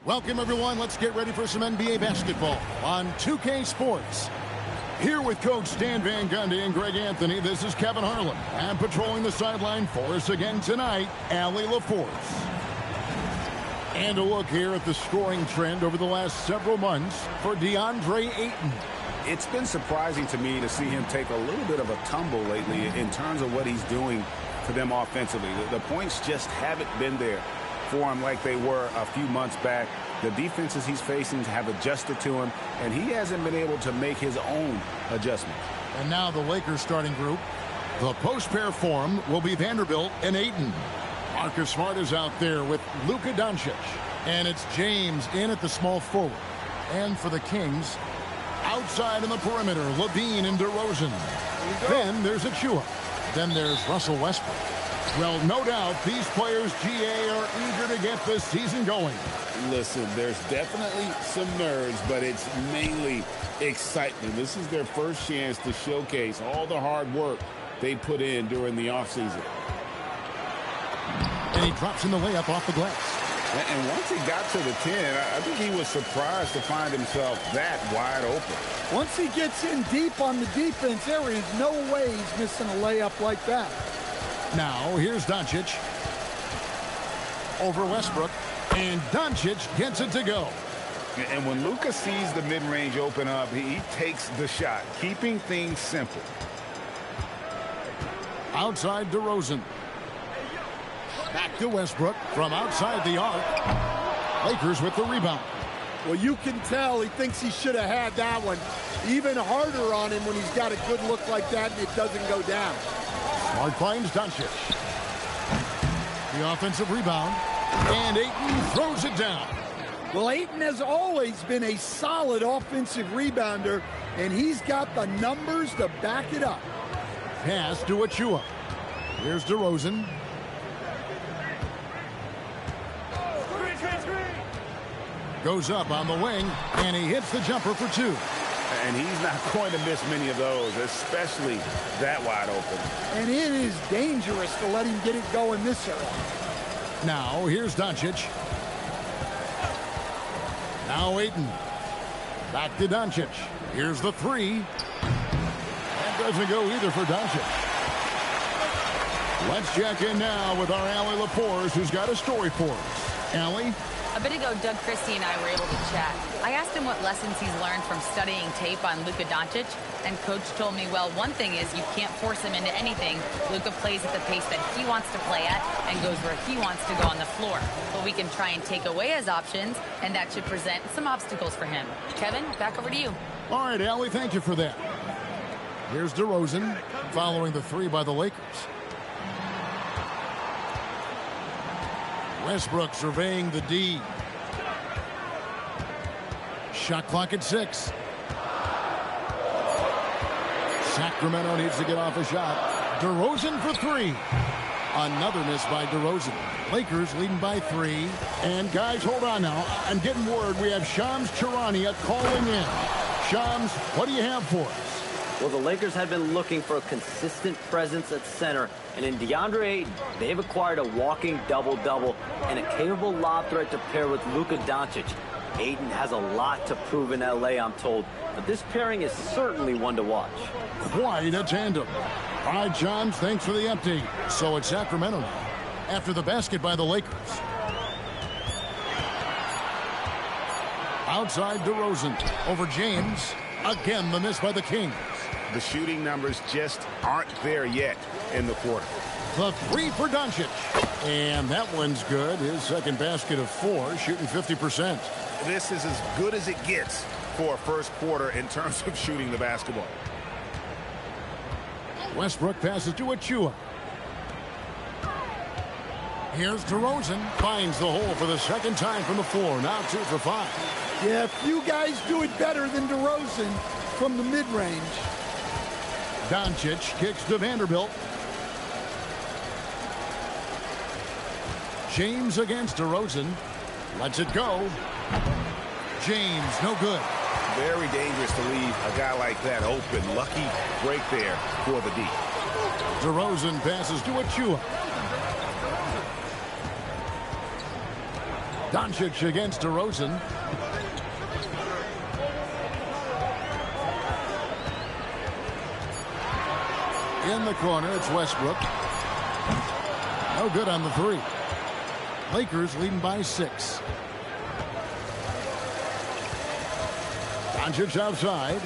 Welcome, everyone. Let's get ready for some NBA basketball on 2K Sports. Here with Coach Stan Van Gundy and Greg Anthony, this is Kevin Harlan. And patrolling the sideline for us again tonight, Allie LaForce. And a look here at the scoring trend over the last several months for DeAndre Ayton. It's been surprising to me to see him take a little bit of a tumble lately in terms of what he's doing for them offensively. The points just haven't been there for him like they were a few months back. The defenses he's facing have adjusted to him, and he hasn't been able to make his own adjustments. And now the Lakers starting group. The post pair form will be Vanderbilt and Ayton. Marcus Smart is out there with Luka Doncic. And it's James in at the small forward. And for the Kings, outside in the perimeter, Levine and DeRozan. Then there's Achua. Then there's Russell Westbrook. Well, no doubt these players, GA, are eager to get this season going. Listen, there's definitely some nerves, but it's mainly excitement. This is their first chance to showcase all the hard work they put in during the offseason. And he drops in the layup off the glass. And once he got to the 10, I think he was surprised to find himself that wide open. Once he gets in deep on the defense, there is no way he's missing a layup like that. Now, here's Doncic. Over Westbrook. And Doncic gets it to go. And when Luka sees the mid-range open up, he takes the shot, keeping things simple. Outside DeRozan. Back to Westbrook from outside the arc. Lakers with the rebound. Well, you can tell he thinks he should have had that one. Even harder on him when he's got a good look like that and it doesn't go down. Smart finds Doncic. The offensive rebound. And Ayton throws it down. Well, Ayton has always been a solid offensive rebounder, and he's got the numbers to back it up. Pass to Achua. Here's DeRozan. Goes up on the wing, and he hits the jumper for two. And he's not going to miss many of those, especially that wide open. And it is dangerous to let him get it going this early. Now, here's Doncic. Now Ayton. Back to Doncic. Here's the three. That doesn't go either for Doncic. Let's check in now with our Allie LaForce, who's got a story for us. Allie? A bit ago, Doug Christie and I were able to chat. I asked him what lessons he's learned from studying tape on Luka Doncic, and Coach told me, well, one thing is you can't force him into anything. Luka plays at the pace that he wants to play at and goes where he wants to go on the floor. But we can try and take away his options, and that should present some obstacles for him. Kevin, back over to you. All right, Allie, thank you for that. Here's DeRozan following the three by the Lakers. Westbrook surveying the D. Shot clock at 6. Sacramento needs to get off a shot. DeRozan for three. Another miss by DeRozan. Lakers leading by 3. And guys, hold on now. I'm getting word we have Shams Charania calling in. Shams, what do you have for us? Well, the Lakers have been looking for a consistent presence at center, and in DeAndre Ayton, they've acquired a walking double-double and a capable lob threat to pair with Luka Doncic. Ayton has a lot to prove in L.A., I'm told, but this pairing is certainly one to watch. Quite a tandem. All right, John, thanks for the update. So it's Sacramento now, after the basket by the Lakers. Outside DeRozan, over James. Again, the miss by the Kings. The shooting numbers just aren't there yet in the quarter. The three for Doncic. And that one's good. His second basket of 4, shooting 50%. This is as good as it gets for a first quarter in terms of shooting the basketball. Westbrook passes to Achua. Here's DeRozan. Finds the hole for the second time from the floor. Now 2 for 5. Yeah, few guys do it better than DeRozan from the mid-range. Doncic kicks to Vanderbilt. James against DeRozan. Lets it go. James, no good. Very dangerous to leave a guy like that open. Lucky break there for the D. DeRozan passes to Achua. Doncic against DeRozan. In the corner, it's Westbrook. No good on the three. Lakers leading by 6. Doncic outside.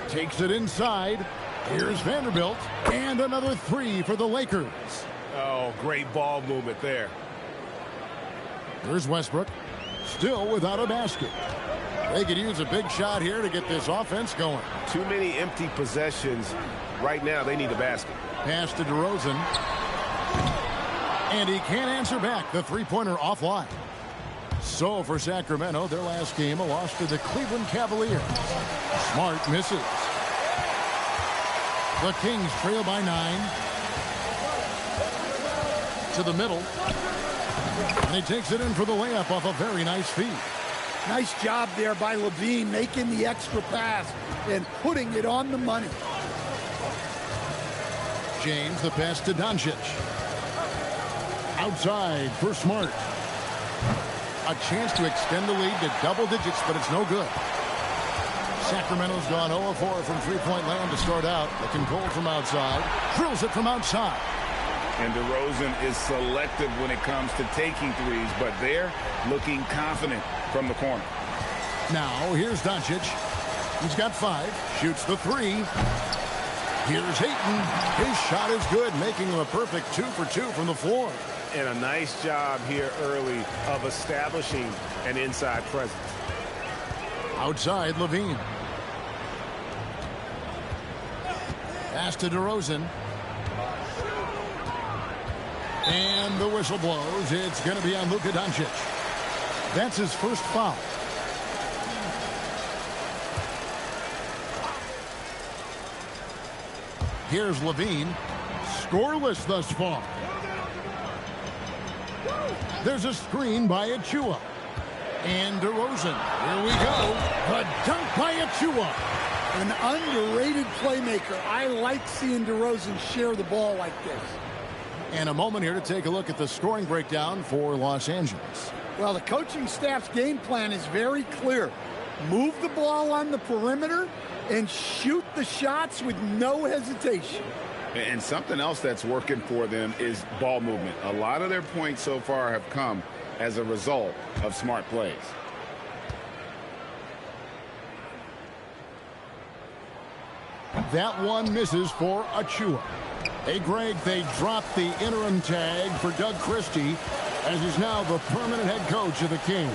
Takes it inside. Here's Vanderbilt. And another three for the Lakers. Oh, great ball movement there. Here's Westbrook. Still without a basket. They could use a big shot here to get this offense going. Too many empty possessions. Right now, they need a basket. Pass to DeRozan. And he can't answer back. The three-pointer offline. So for Sacramento, their last game, a loss to the Cleveland Cavaliers. Smart misses. The Kings trail by 9. To the middle. And he takes it in for the layup off a very nice feed. Nice job there by Levine, making the extra pass and putting it on the money. James, the pass to Doncic. Outside for Smart. A chance to extend the lead to double digits, but it's no good. Sacramento's gone 0-4 from three-point land to start out. Looking cold from outside. Drills it from outside. And DeRozan is selective when it comes to taking threes, but they're looking confident from the corner. Now, here's Doncic. He's got 5. Shoots the 3. Here's Hayton. His shot is good, making him a perfect 2 for 2 from the floor. And a nice job here early of establishing an inside presence. Outside, Levine. Pass to DeRozan. And the whistle blows. It's going to be on Luka Doncic. That's his first foul. Here's Levine. Scoreless thus far. There's a screen by Achua. And DeRozan. Here we go. The dunk by Achua. An underrated playmaker. I like seeing DeRozan share the ball like this. And a moment here to take a look at the scoring breakdown for Los Angeles. Well, the coaching staff's game plan is very clear. Move the ball on the perimeter and shoot the shots with no hesitation. And something else that's working for them is ball movement. A lot of their points so far have come as a result of smart plays. That one misses for Achua. Hey, Greg, they dropped the interim tag for Doug Christie, as he's now the permanent head coach of the Kings.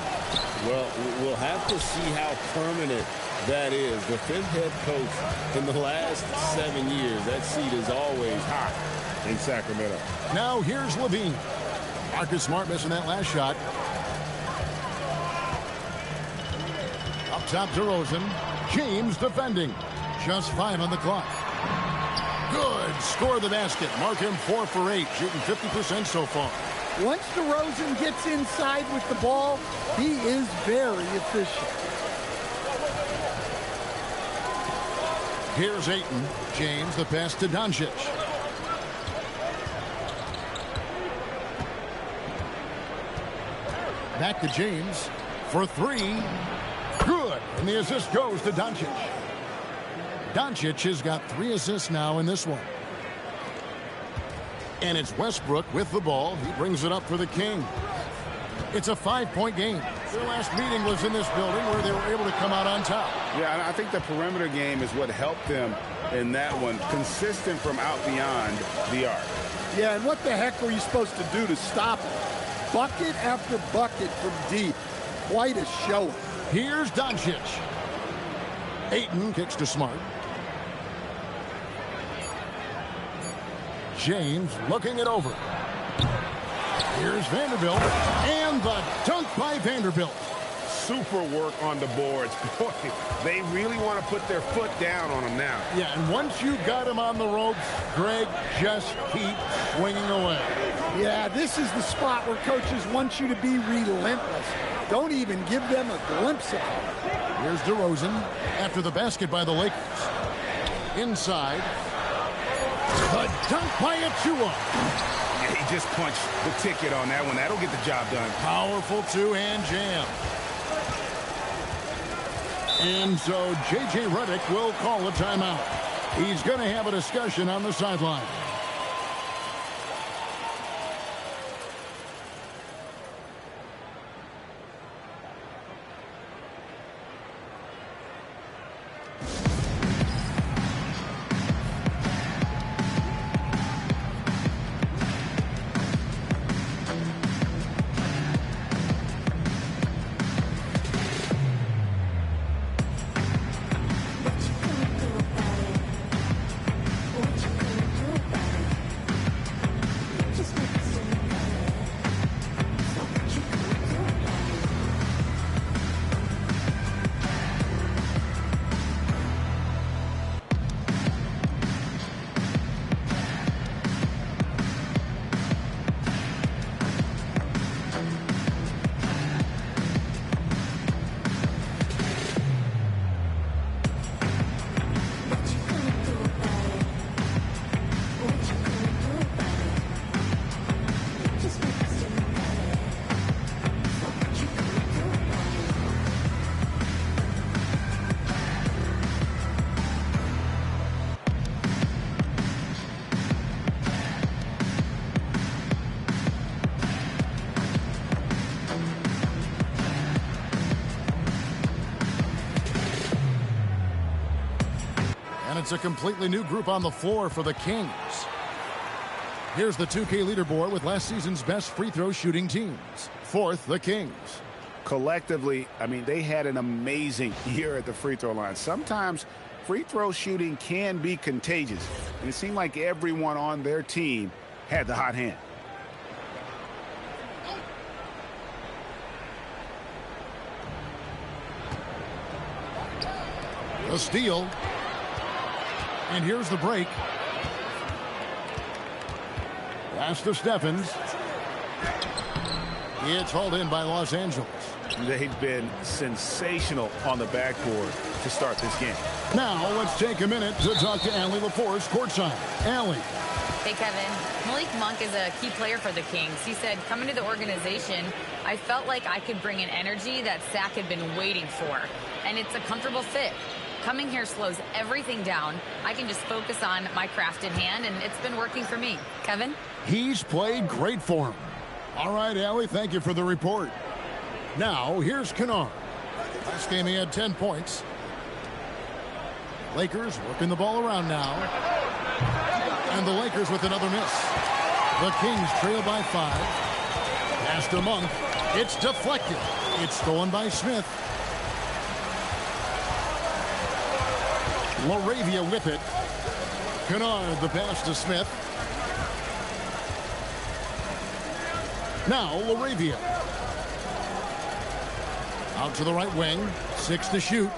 Well, we'll have to see how permanent that is. The 5th head coach in the last 7 years. That seat is always hot in Sacramento. Now here's Levine. Marcus Smart missing that last shot. Up top to DeRozan. James defending. Just 5 on the clock. Good. Score the basket. Mark him 4 for 8. Shooting 50% so far. Once DeRozan gets inside with the ball, he is very efficient. Here's Ayton. James, the pass to Doncic. Back to James for 3. Good. And the assist goes to Doncic. Doncic has got 3 assists now in this one. And it's Westbrook with the ball. He brings it up for the King. It's a 5-point game. Their last meeting was in this building where they were able to come out on top. Yeah, I think the perimeter game is what helped them in that one. Consistent from out beyond the arc. Yeah, and what the heck were you supposed to do to stop it? Bucket after bucket from deep. Quite a show. Here's Doncic. Ayton kicks to Smart. James looking it over. Here's Vanderbilt. And the dunk by Vanderbilt. Super work on the boards. Boy, they really want to put their foot down on them now. Yeah, and once you got him on the ropes, Greg, just keep swinging away. Yeah, this is the spot where coaches want you to be relentless. Don't even give them a glimpse of it. Here's DeRozan after the basket by the Lakers. Inside. The dunk by Achua. Yeah, he just punched the ticket on that one. That'll get the job done. Powerful two-hand jam. And so J.J. Redick will call a timeout. He's going to have a discussion on the sideline. It's a completely new group on the floor for the Kings. Here's the 2K leaderboard with last season's best free throw shooting teams. Fourth, the Kings. Collectively, I mean, they had an amazing year at the free throw line. Sometimes free throw shooting can be contagious, and it seemed like everyone on their team had the hot hand. The steal. And here's the break. Pass to Stephens. It's hauled in by Los Angeles. They've been sensational on the backboard to start this game. Now let's take a minute to talk to Allie LaForce courtside. Allie. Hey, Kevin. Malik Monk is a key player for the Kings. He said, coming to the organization, I felt like I could bring an energy that Sack had been waiting for. And it's a comfortable fit. Coming here slows everything down. I can just focus on my craft in hand, and it's been working for me. Kevin? He's played great for him. All right, Allie, thank you for the report. Now, here's Kennard. Last game he had 10 points. Lakers working the ball around now. And the Lakers with another miss. The Kings trail by 5. Pass to Monk. It's deflected. It's stolen by Smith. Laravia with it. Kennard the pass to Smith. Now Laravia. Out to the right wing. 6 to shoot.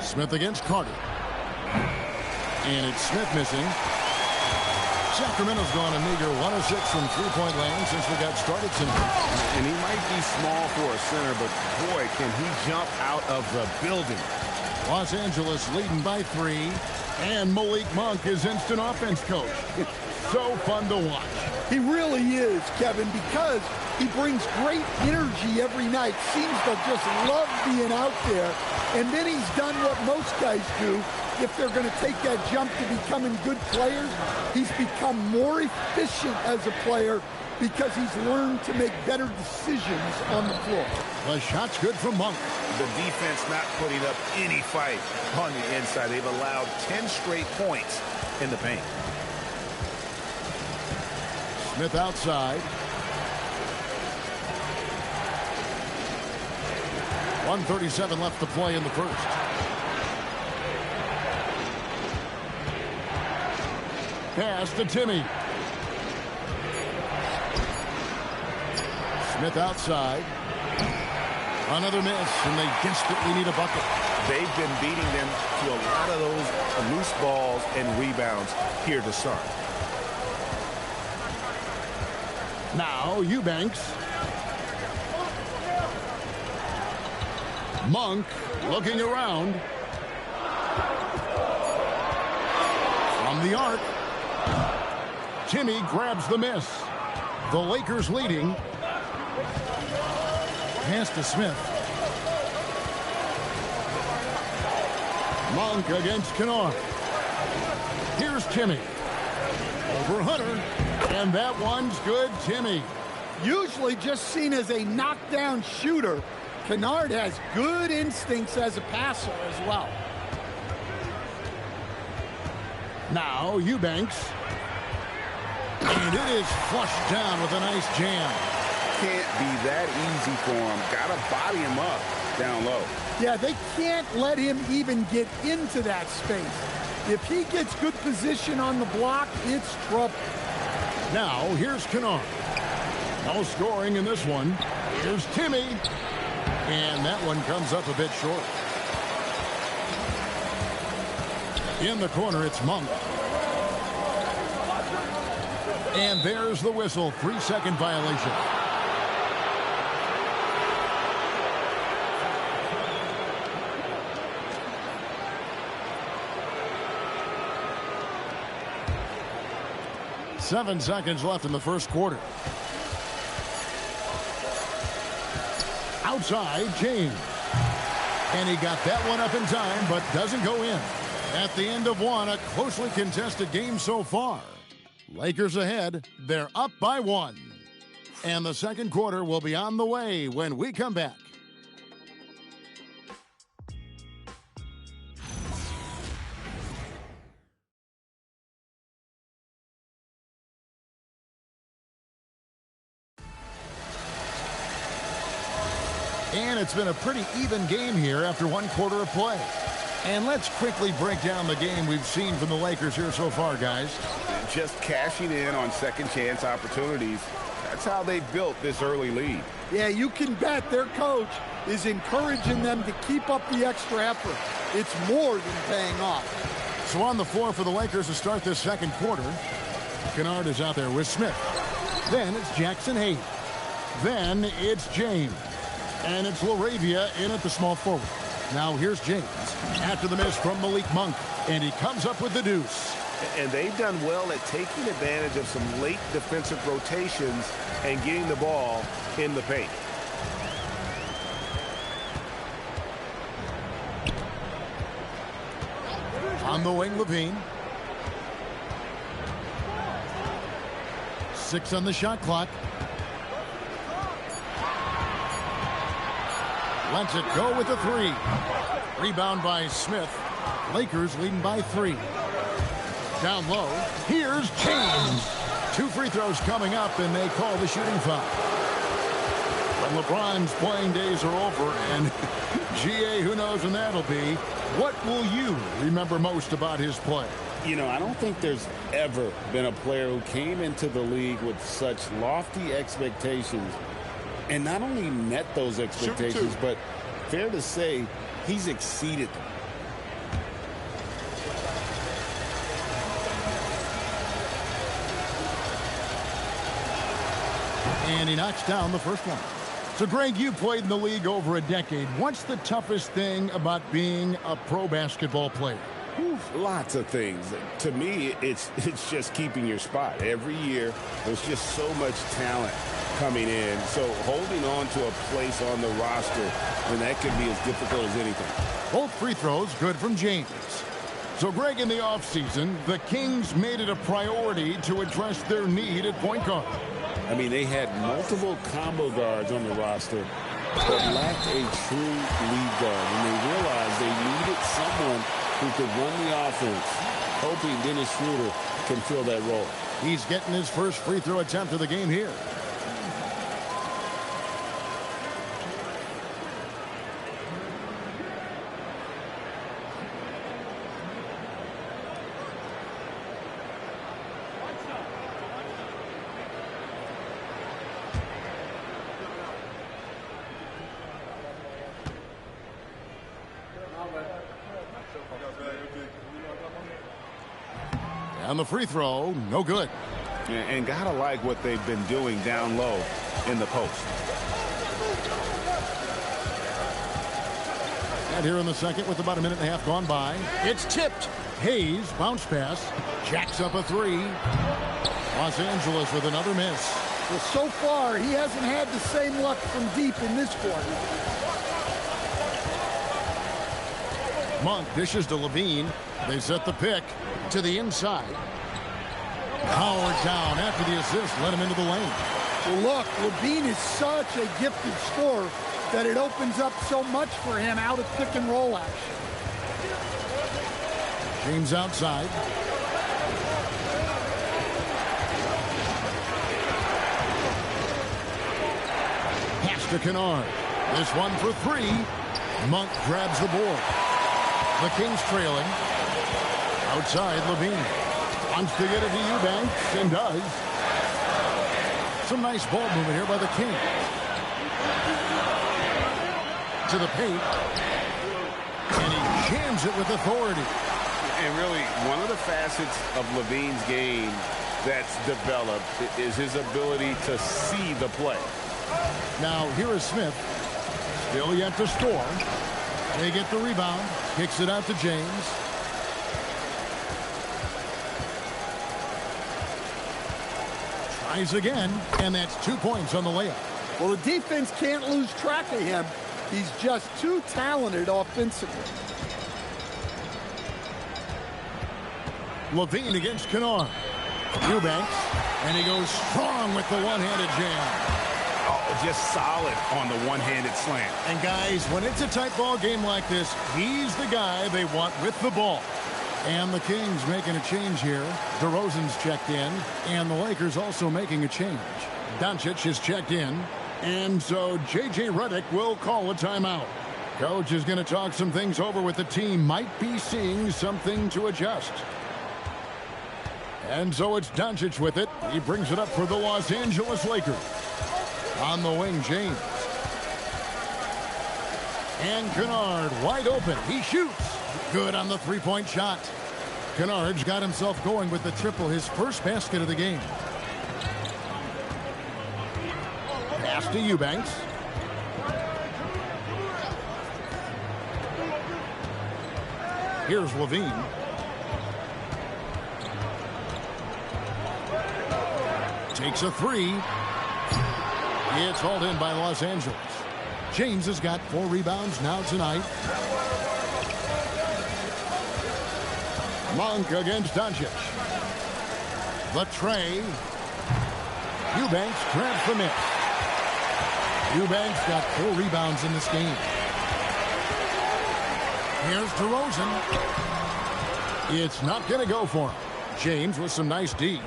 Smith against Carter. And it's Smith missing. Sacramento's gone a meager 1 of 6 from three-point land since we got started tonight. And he might be small for a center, but boy, can he jump out of the building. Los Angeles leading by 3. And Malik Monk is instant offense coach. It's so fun to watch. He really is, Kevin, because he brings great energy every night. Seems to just love being out there. And then he's done what most guys do. If they're going to take that jump to becoming good players, he's become more efficient as a player because he's learned to make better decisions on the floor. The shot's good from Monk. The defense not putting up any fight on the inside. They've allowed 10 straight points in the paint. Smith outside. 1:37 left to play in the first. Pass to Timmy. Smith outside. Another miss, and they desperately need a bucket. They've been beating them to a lot of those loose balls and rebounds here to start. Now Eubanks. Monk looking around. From the arc. Timmy grabs the miss. The Lakers leading. Pass to Smith. Monk against Kennard. Here's Timmy. Over Hunter. And that one's good, Timmy. Usually just seen as a knockdown shooter, Kennard has good instincts as a passer as well. Now Eubanks. And it is flushed down with a nice jam. Can't be that easy for him. Got to body him up down low. Yeah, they can't let him even get into that space. If he gets good position on the block, it's trouble. Now here's Kennard. No scoring in this one. Here's Timmy. And that one comes up a bit short. In the corner, it's Monk. And there's the whistle. 3-second violation. Seven seconds left in the first quarter. Outside, James. And he got that one up in time, but doesn't go in. At the end of one, a closely contested game so far. Lakers ahead. They're up by 1. And the second quarter will be on the way when we come back. And it's been a pretty even game here after one quarter of play. And let's quickly break down the game we've seen from the Lakers here so far, guys. Just cashing in on second chance opportunities. That's how they built this early lead. Yeah, you can bet their coach is encouraging them to keep up the extra effort. It's more than paying off. So on the floor for the Lakers to start this second quarter, Kennard is out there with Smith. Then it's Jackson Hayes. Then it's James. And it's LaRavia in at the small forward. Now here's James after the miss from Malik Monk. And he comes up with the deuce. And they've done well at taking advantage of some late defensive rotations and getting the ball in the paint. On the wing, Levine. 6 on the shot clock. Lets it go with a 3. Rebound by Smith. Lakers leading by 3. Down low. Here's James. 2 free throws coming up, and they call the shooting foul. But LeBron's playing days are over, and GA, who knows when that'll be. What will you remember most about his play? You know, I don't think there's ever been a player who came into the league with such lofty expectations and not only met those expectations, but fair to say, he's exceeded them. And he knocks down the first one. So, Greg, you played in the league over a decade. What's the toughest thing about being a pro basketball player? Lots of things. To me, it's just keeping your spot. Every year, there's just so much talent coming in. So holding on to a place on the roster, and that could be as difficult as anything. Both free throws good from James. So, Greg, in the offseason, the Kings made it a priority to address their need at point guard. I mean, they had multiple combo guards on the roster, but lacked a true lead guard. And they realized they needed someone who could run the offense, hoping Dennis Schroeder can fill that role. He's getting his first free throw attempt of the game here. And the free throw, no good. And gotta like what they've been doing down low in the post. And here in the second with about a minute and a half gone by. It's tipped. Hayes, bounce pass, jacks up a three. Los Angeles with another miss. Well, so far, he hasn't had the same luck from deep in this quarter. Monk dishes to Levine. They set the pick to the inside. Howard down after the assist. Let him into the lane. Well, look, Levine is such a gifted scorer that it opens up so much for him out of pick and roll action. James outside. Pass to Kennard. This one for three. Monk grabs the board. The Kings trailing. Outside, Levine. Wants to get it to Eubanks, and does. Some nice ball movement here by the Kings. To the paint. And he jams it with authority. And really, one of the facets of Levine's game that's developed is his ability to see the play. Now, here is Smith. Still yet to score. They get the rebound. Kicks it out to James. Tries again, and that's 2 points on the layup. Well, the defense can't lose track of him. He's just too talented offensively. Levine against Kennard. Eubanks, and he goes strong with the one-handed jam. Oh, just solid on the one-handed slam. And guys, when it's a tight ball game like this, he's the guy they want with the ball. And the Kings making a change here. DeRozan's checked in, and the Lakers also making a change. Doncic is checked in, and so J.J. Redick will call a timeout. Coach is going to talk some things over with the team. Might be seeing something to adjust. And so it's Doncic with it. He brings it up for the Los Angeles Lakers. On the wing, James. And Kennard wide open. He shoots. Good on the three-point shot. Kennard's got himself going with the triple, his first basket of the game. Pass to Eubanks. Here's Levine. Takes a three. It's hauled in by Los Angeles. James has got 4 rebounds now tonight. Monk against Doncic. The tray. Eubanks grabs the miss. Eubanks got 4 rebounds in this game. Here's DeRozan. It's not going to go for him. James with some nice D.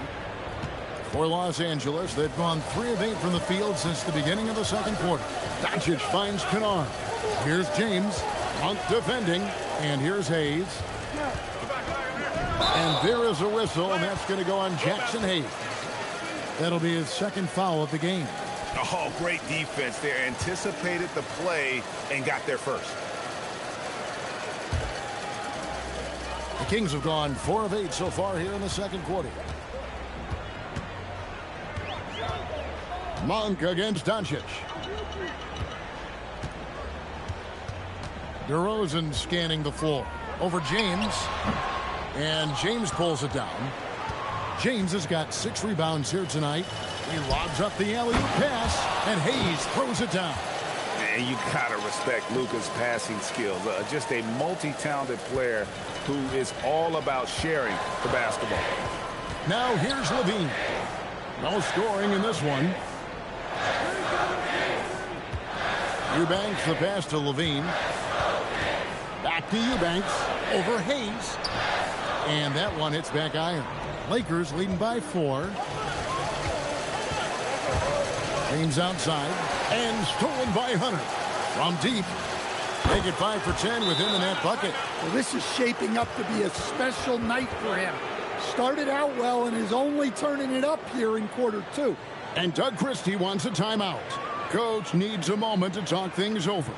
For Los Angeles, they've gone 3 of 8 from the field since the beginning of the second quarter. Doncic finds Kennard. Here's James. Monk defending. And here's Hayes. And there is a whistle, and that's going to go on Jackson Hayes. That'll be his second foul of the game. Oh, great defense there. Anticipated the play and got there first. The Kings have gone 4 of 8 so far here in the second quarter. Monk against Doncic. DeRozan scanning the floor. Over James. And James pulls it down. James has got 6 rebounds here tonight. He lobs up the alley-oop pass, and Hayes throws it down. And you gotta respect Luka's passing skills. Just a multi-talented player who is all about sharing the basketball. Now here's Levine. No scoring in this one. Eubanks, the pass to Levine. Back to Eubanks. Over Hayes. And that one hits back iron. Lakers leading by 4. James outside. And stolen by Hunter. From deep. Make it 5 for 10 with him in that bucket. Well, this is shaping up to be a special night for him. Started out well and is only turning it up here in quarter 2. And Doug Christie wants a timeout. Coach needs a moment to talk things over.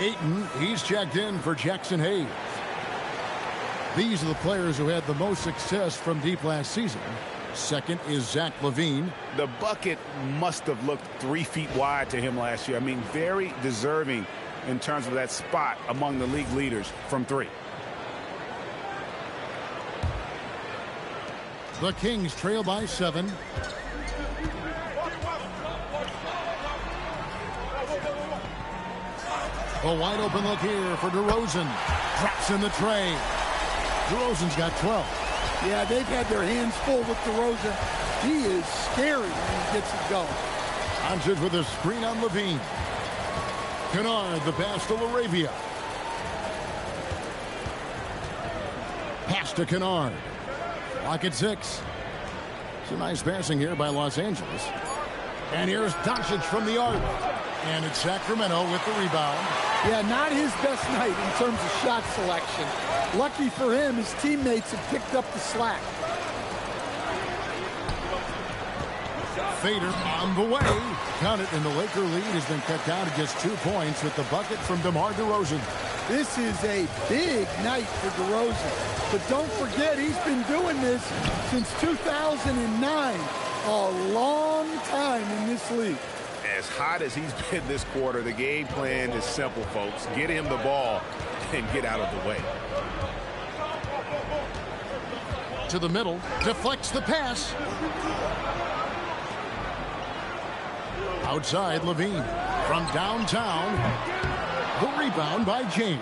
Ayton, he's checked in for Jackson Hayes. These are the players who had the most success from deep last season. Second is Zach LaVine. The bucket must have looked 3 feet wide to him last year. I mean, very deserving in terms of that spot among the league leaders from 3. The Kings trail by 7. A wide open look here for DeRozan. Drops in the tray. DeRozan's got 12. Yeah, they've had their hands full with DeRozan. He is scary when he gets it going. Doncic with a screen on LaVine. Kennard, the pass to LaRavia. Pass to Kennard. Lock at 6. It's a nice passing here by Los Angeles. And here's Doncic from the arc. And it's Sacramento with the rebound. Yeah, not his best night in terms of shot selection. Lucky for him, his teammates have picked up the slack. Fader on the way. Count it, and the Laker lead has been cut down to just 2 points with the bucket from DeMar DeRozan. This is a big night for DeRozan. But don't forget, he's been doing this since 2009. A long time in this league. As hot as he's been this quarter, the game plan is simple, folks. Get him the ball and get out of the way. To the middle, deflects the pass. Outside, LaVine. From downtown, the rebound by James.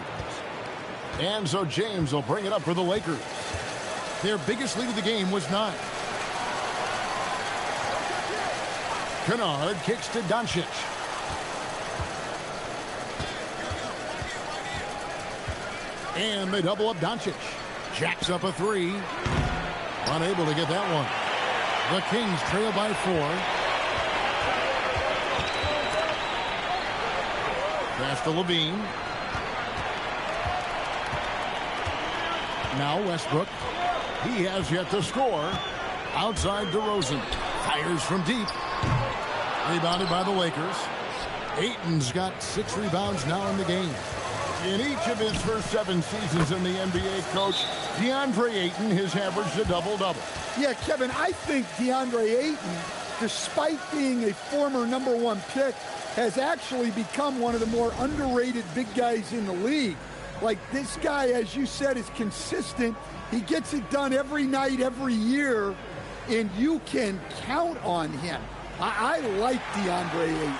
And so James will bring it up for the Lakers. Their biggest lead of the game was 9. Kennard kicks to Doncic. And they double up Doncic. Jacks up a 3. Unable to get that one. The Kings trail by 4. Pass to LaVine. Now Westbrook. He has yet to score. Outside DeRozan. Fires from deep. Rebounded by the Lakers. Ayton's got 6 rebounds now in the game. In each of his first 7 seasons in the NBA, Coach, DeAndre Ayton has averaged a double-double. Yeah, Kevin, I think DeAndre Ayton, despite being a former #1 pick, has actually become one of the more underrated big guys in the league. Like, this guy, as you said, is consistent. He gets it done every night, every year, and you can count on him. I like DeAndre Ayton.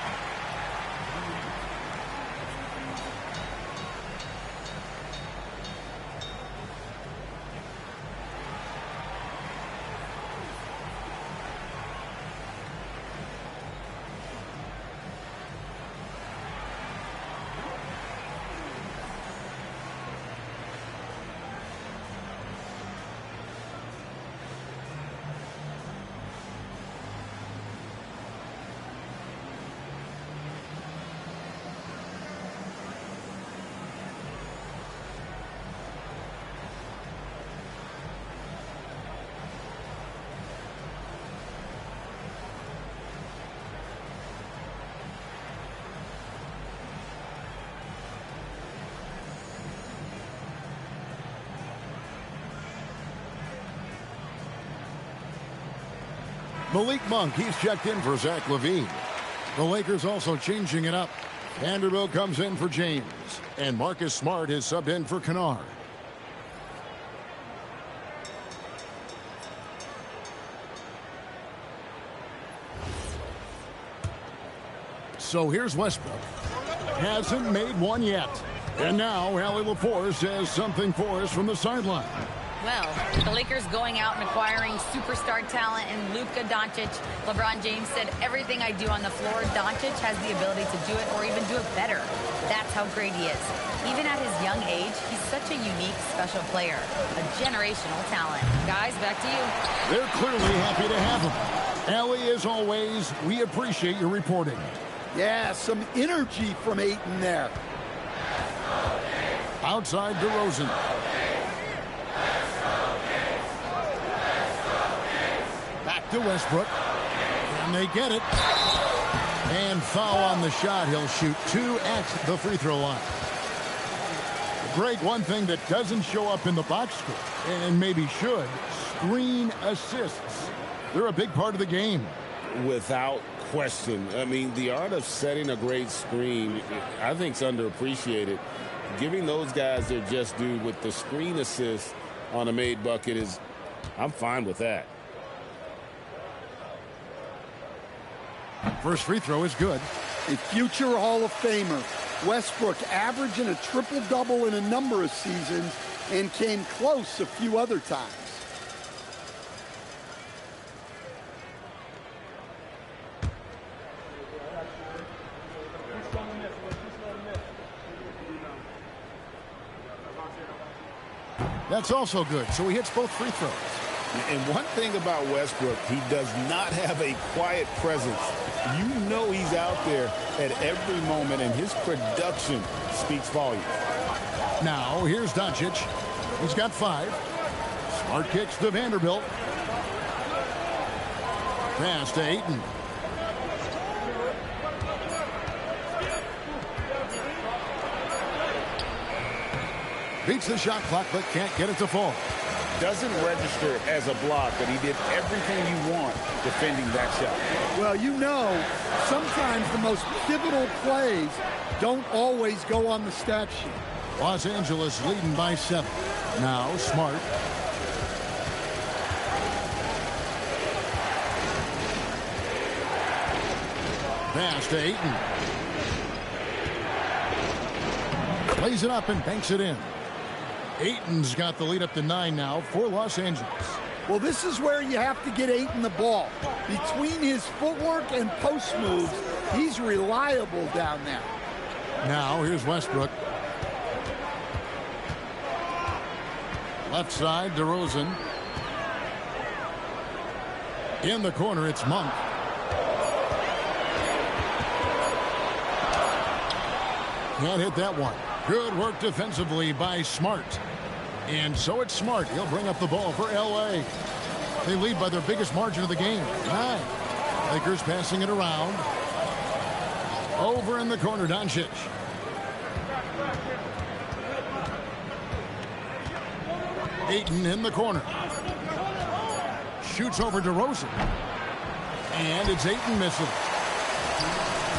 Malik Monk, he's checked in for Zach LaVine. The Lakers also changing it up. Vanderbilt comes in for James. And Marcus Smart is subbed in for Kennard. So here's Westbrook. Hasn't made one yet. And now Allie LaForce has something for us from the sideline. Well, the Lakers going out and acquiring superstar talent in Luka Doncic. LeBron James said, everything I do on the floor, Doncic has the ability to do it or even do it better. That's how great he is. Even at his young age, he's such a unique, special player. A generational talent. Guys, back to you. They're clearly happy to have him. Allie, as always, we appreciate your reporting. Yeah, some energy from Ayton there. Outside DeRozan. Back to Westbrook. And they get it. And foul on the shot. He'll shoot 2 at the free throw line. Greg, one thing that doesn't show up in the box score, and maybe should, screen assists. They're a big part of the game. Without question. I mean, the art of setting a great screen, I think, is underappreciated. Giving those guys their just due with the screen assist on a made bucket is, I'm fine with that. First free throw is good. A future Hall of Famer. Westbrook averaging a triple-double in a number of seasons and came close a few other times. That's also good, so he hits both free throws. And one thing about Westbrook, he does not have a quiet presence. You know he's out there at every moment, and his production speaks volumes. Now, here's Doncic. He's got 5. Smart kicks to Vanderbilt. Pass to Ayton. Beats the shot clock, but can't get it to fall. Doesn't register as a block, but he did everything you want defending that shot. Well, you know, sometimes the most pivotal plays don't always go on the stat sheet. Los Angeles leading by 7. Now, Smart. Pass to Ayton. Plays it up and banks it in. Ayton's got the lead up to 9 now for Los Angeles. Well, this is where you have to get Ayton the ball. Between his footwork and post moves, he's reliable down there. Now, here's Westbrook. Left side, DeRozan. In the corner, it's Monk. Can't hit that one. Good work defensively by Smart. And so it's Smart. He'll bring up the ball for L.A. They lead by their biggest margin of the game, 9. Lakers passing it around. Over in the corner, Doncic. Ayton in the corner. Shoots over DeRozan. And it's Ayton missing.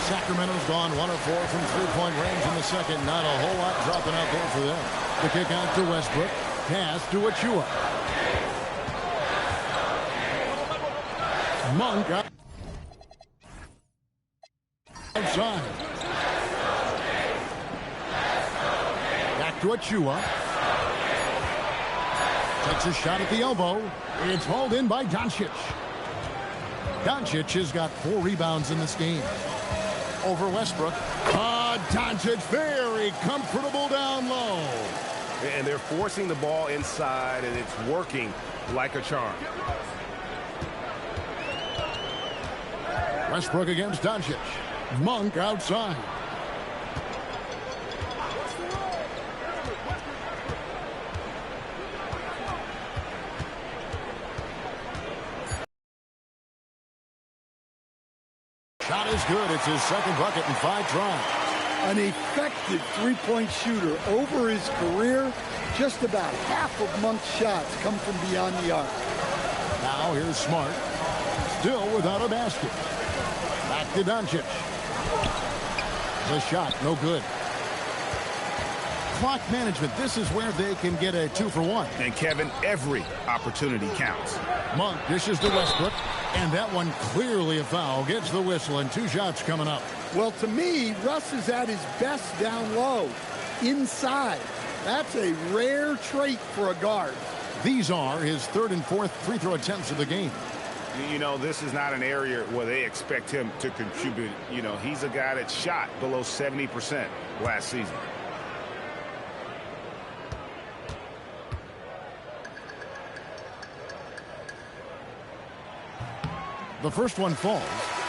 Sacramento's gone 1 of 4 from three-point range in the second. Not a whole lot dropping out there for them. The kick out to Westbrook. Pass to Achua. Monk outside. Back to Achua. Takes a shot at the elbow. It's hauled in by Doncic. Doncic has got 4 rebounds in this game. Over Westbrook. Doncic very comfortable down low. And they're forcing the ball inside, and it's working like a charm. Westbrook against Doncic. Monk outside. Shot is good. It's his second bucket in 5 tries. An effective three-point shooter. Over his career, just about half of Monk's shots come from beyond the arc. Now here's Smart. Still without a basket. Back to Doncic. The shot, no good. Clock management. This is where they can get a 2-for-1. And Kevin, every opportunity counts. Monk dishes to Westbrook. And that one clearly a foul. Gets the whistle and 2 shots coming up. Well, to me, Russ is at his best down low, inside. That's a rare trait for a guard. These are his 3rd and 4th free throw attempts of the game. You know, this is not an area where they expect him to contribute. You know, he's a guy that shot below 70% last season. The first one falls.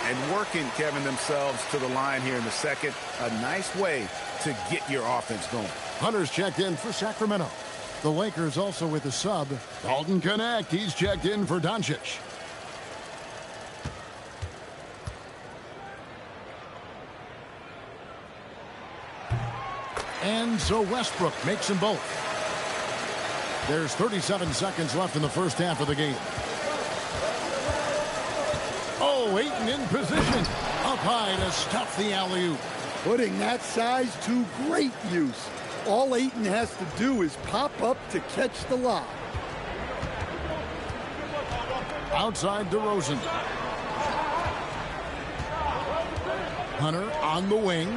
And working, Kevin, themselves to the line here in the second. A nice way to get your offense going. Hunter's checked in for Sacramento. The Lakers also with a sub. Dalton Connect. He's checked in for Doncic. And so Westbrook makes them both. There's 37 seconds left in the first half of the game. Oh, Ayton in position. Up high to stuff the alley-oop. Putting that size to great use. All Ayton has to do is pop up to catch the lob. Outside DeRozan. Hunter on the wing.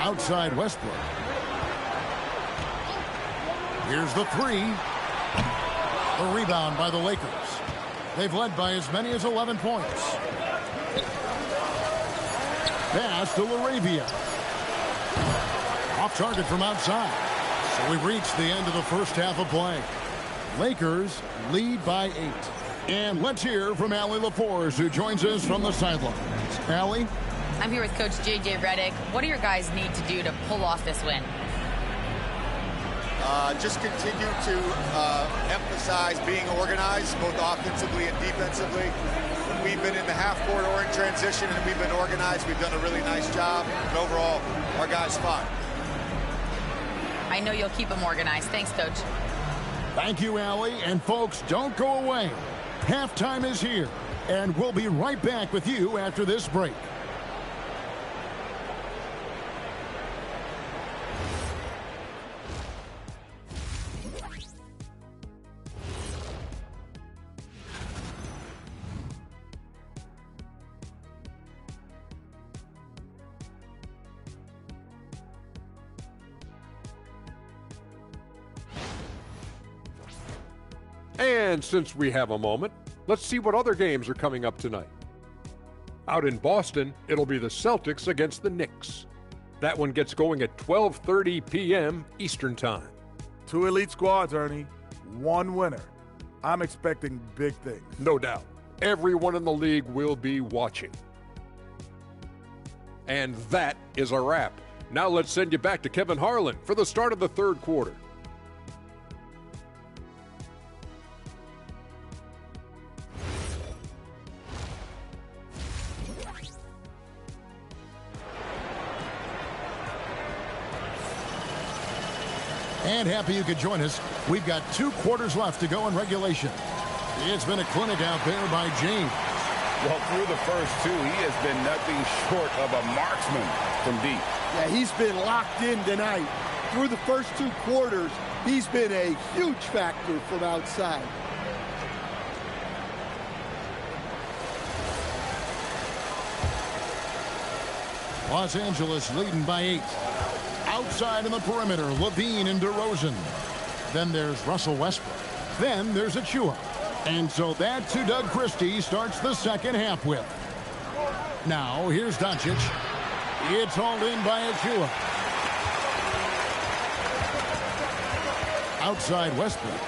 Outside Westbrook. Here's the three. The rebound by the Lakers. They've led by as many as 11 points. Pass to LaRavia. Off target from outside. So we've reached the end of the first half of play. Lakers lead by 8. And let's hear from Allie LaForce, who joins us from the sidelines. Allie? I'm here with Coach J.J. Redick. What do your guys need to do to pull off this win? Just continue to emphasize being organized, both offensively and defensively. We've been in the half-court or in transition, and we've been organized. We've done a really nice job. And overall, our guys fought. I know you'll keep them organized. Thanks, Coach. Thank you, Allie. And folks, don't go away. Halftime is here, and we'll be right back with you after this break. And since we have a moment, let's see what other games are coming up tonight. Out in Boston, it'll be the Celtics against the Knicks. That one gets going at 12:30 p.m. Eastern Time. 2 elite squads, Ernie. 1 winner. I'm expecting big things. No doubt. Everyone in the league will be watching. And that is a wrap. Now let's send you back to Kevin Harlan for the start of the third quarter. And happy you could join us. We've got 2 quarters left to go in regulation. It's been a clinic out there by James. Well, through the first 2, he has been nothing short of a marksman from deep. Yeah, he's been locked in tonight. Through the first 2 quarters, he's been a huge factor from outside. Los Angeles leading by 8. Outside in the perimeter, Levine and DeRozan. Then there's Russell Westbrook. Then there's Achua. And so that's who Doug Christie starts the second half with. Now, here's Doncic. It's hauled in by Achua. Outside Westbrook.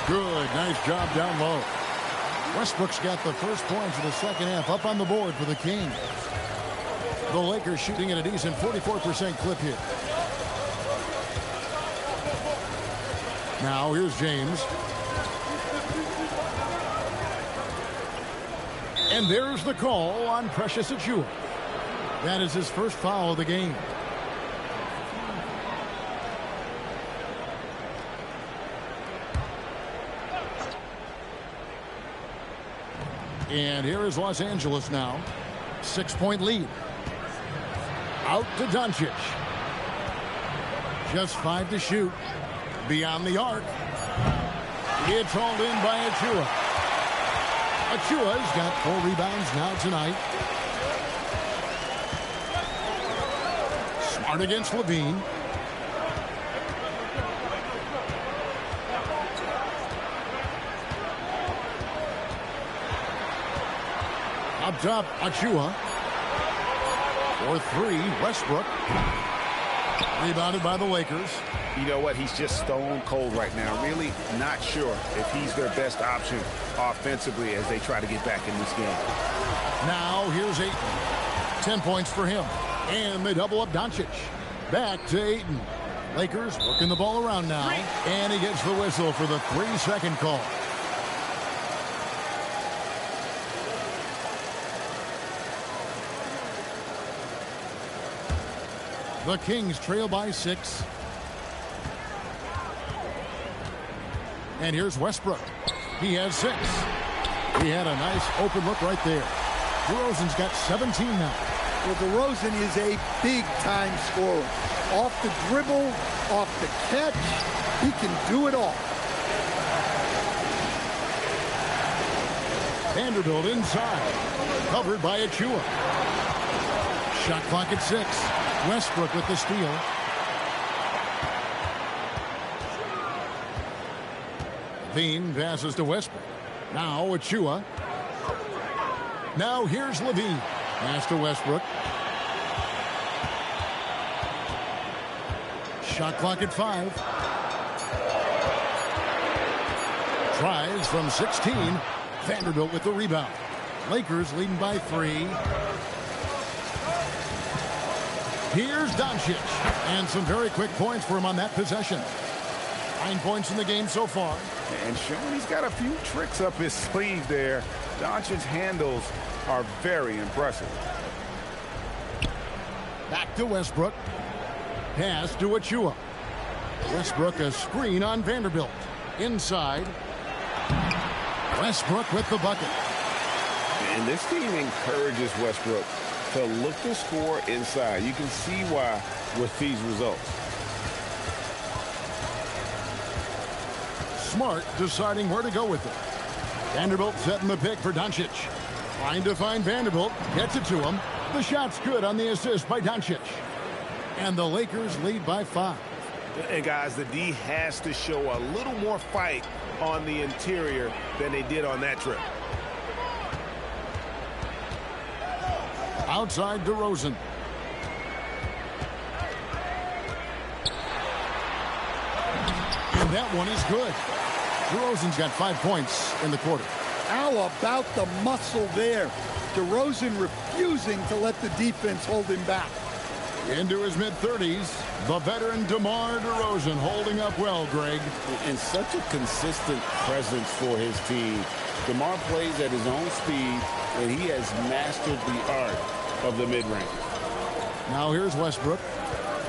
Good, nice job down low. Westbrook's got the first points of the second half up on the board for the Kings. The Lakers shooting at a decent 44% clip here. Now here's James. And there's the call on Precious Achua. That is his first foul of the game. And here is Los Angeles now. 6-point lead. Out to Doncic. Just 5 to shoot. Beyond the arc. It's hauled in by Achua. Achua's got 4 rebounds now tonight. Smart against Levine. Up top, Achua. For 3, Westbrook. Rebounded by the Lakers. You know what? He's just stone cold right now. Really not sure if he's their best option offensively as they try to get back in this game. Now here's Ayton. 10 points for him. And they double up Doncic. Back to Ayton. Lakers working the ball around now. And he gets the whistle for the 3-second call. The Kings trail by 6. And here's Westbrook. He has 6. He had a nice open look right there. DeRozan's got 17 now. Well, DeRozan is a big-time scorer. Off the dribble, off the catch, he can do it all. Vanderbilt inside. Covered by Achua. Shot clock at 6. Westbrook with the steal. Levine passes to Westbrook. Now Achua. Now here's Levine. Pass to Westbrook. Shot clock at 5. Tries from 16. Vanderbilt with the rebound. Lakers leading by 3. Here's Doncic. And some very quick points for him on that possession. 9 points in the game so far. And showing he's got a few tricks up his sleeve there. Doncic's handles are very impressive. Back to Westbrook. Pass to Achua. Westbrook a screen on Vanderbilt. Inside. Westbrook with the bucket. And this team encourages Westbrook to look to score inside. You can see why with these results. Smart deciding where to go with it. Vanderbilt setting the pick for Doncic. Trying to find Vanderbilt. Gets it to him. The shot's good on the assist by Doncic. And the Lakers lead by 5. And guys, the D has to show a little more fight on the interior than they did on that trip. Outside DeRozan. And that one is good. DeRozan's got 5 points in the quarter. How about the muscle there? DeRozan refusing to let the defense hold him back. Into his mid-30s, the veteran DeMar DeRozan holding up well, Greg. And such a consistent presence for his team. DeMar plays at his own speed, and he has mastered the art of the mid-range. Now here's Westbrook.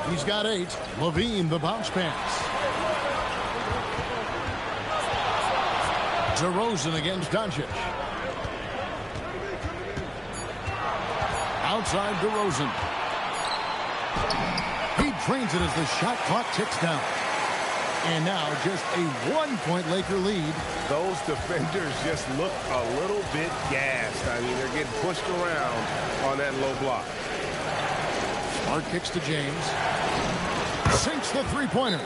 He's got 8. Levine, the bounce pass. DeRozan against Doncic. Outside DeRozan. He drains it as the shot clock ticks down. And now just a 1-point Laker lead. Those defenders just look a little bit gassed. I mean, they're getting pushed around on that low block. Smart kicks to James. Sinks the three-pointer.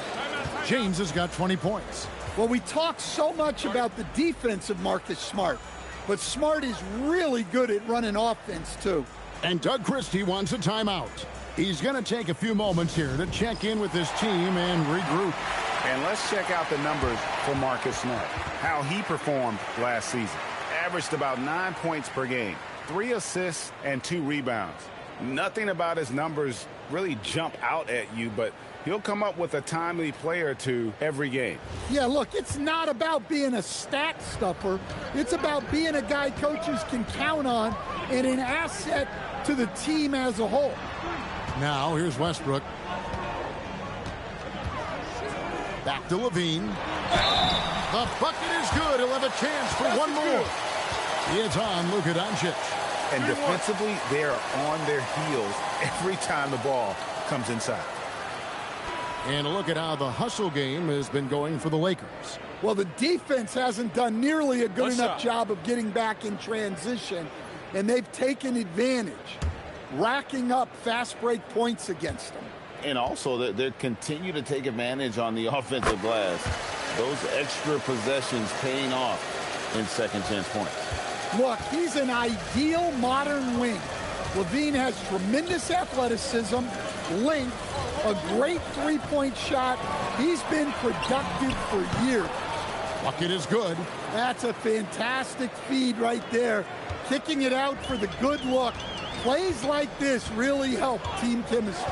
James has got 20 points. Well, we talk so much about the defense of Marcus Smart, but Smart is really good at running offense, too. And Doug Christie wants a timeout. He's going to take a few moments here to check in with his team and regroup. And let's check out the numbers for Marcus Smart. How he performed last season. Averaged about 9 points per game, 3 assists and 2 rebounds. Nothing about his numbers really jump out at you, but he'll come up with a timely play or two every game. Yeah, look, it's not about being a stat stuffer. It's about being a guy coaches can count on and an asset to the team as a whole. Now, here's Westbrook. Back to Levine. The bucket is good. He'll have a chance for one more. It's on Luka Doncic. And defensively, they are on their heels every time the ball comes inside. And a look at how the hustle game has been going for the Lakers. Well, the defense hasn't done nearly a good enough job of getting back in transition, and they've taken advantage, racking up fast break points against them. And also, they continue to take advantage on the offensive glass. Those extra possessions paying off in second chance points. Look, he's an ideal modern wing. Levine has tremendous athleticism, length, a great three-point shot. He's been productive for years. Bucket is good. That's a fantastic feed right there. Kicking it out for the good look. Plays like this really help team chemistry.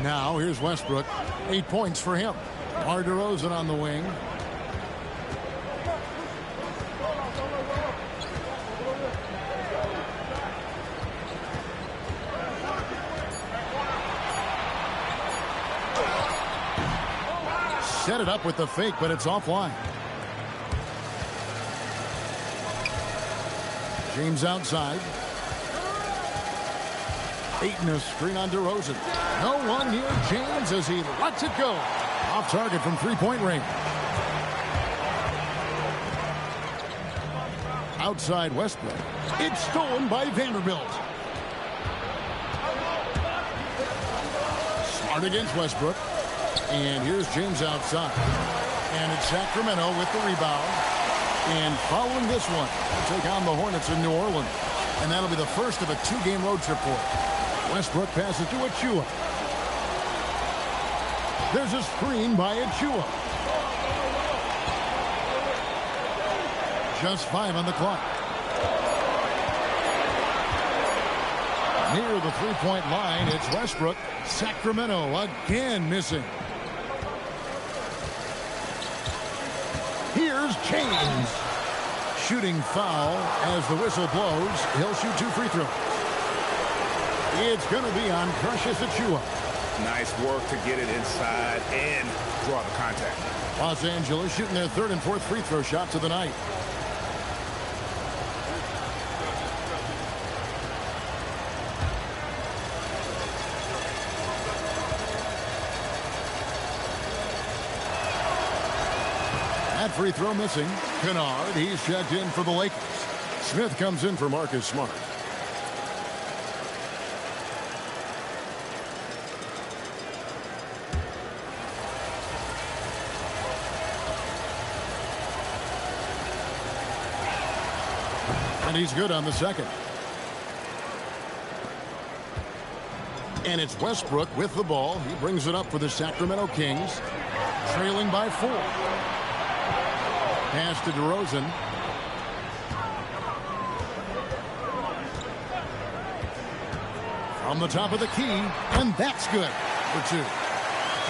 Now, here's Westbrook. 8 points for him. DeMar DeRozan on the wing. set it up with the fake, but it's offline. James outside. Ayton a screen on DeRozan. No one near James as he lets it go. Off target from three-point range. Outside Westbrook. It's stolen by Vanderbilt. Smart against Westbrook. And here's James outside. And it's Sacramento with the rebound. And following this one, they'll take on the Hornets in New Orleans. And that'll be the first of a two-game road trip for it. Westbrook passes to Achua. There's a screen by Achua. Just 5 on the clock. Near the three-point line, it's Westbrook. Sacramento again missing. Here's James. Shooting foul as the whistle blows. He'll shoot 2 free throws. It's going to be on Precious Achua. Nice work to get it inside and draw the contact. Los Angeles shooting their 3rd and 4th free throw shots of the night. That free throw missing. Kennard, he's checked in for the Lakers. Smith comes in for Marcus Smart. And he's good on the second. And it's Westbrook with the ball. He brings it up for the Sacramento Kings. Trailing by 4. Pass to DeRozan. From the top of the key. And that's good for 2.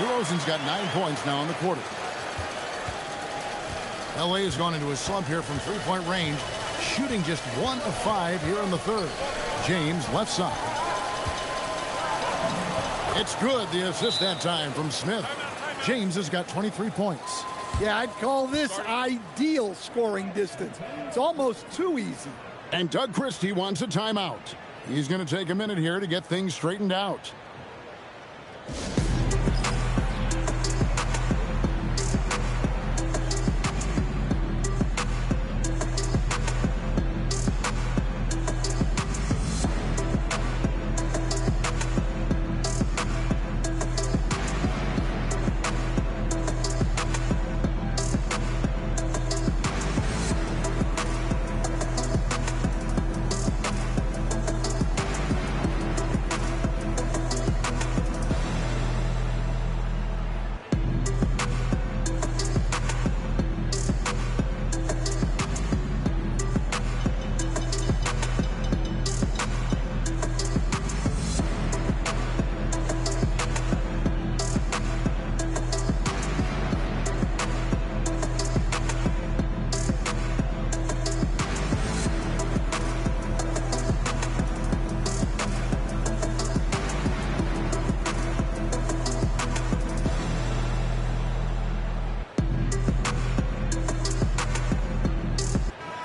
DeRozan's got 9 points now in the quarter. LA has gone into a slump here from three-point range. Shooting just 1 of 5 here in the 3rd. James left side. It's good. The assist that time from Smith. James has got 23 points. Yeah, I'd call this ideal scoring distance. It's almost too easy. And Doug Christie wants a timeout. He's going to take a minute here to get things straightened out.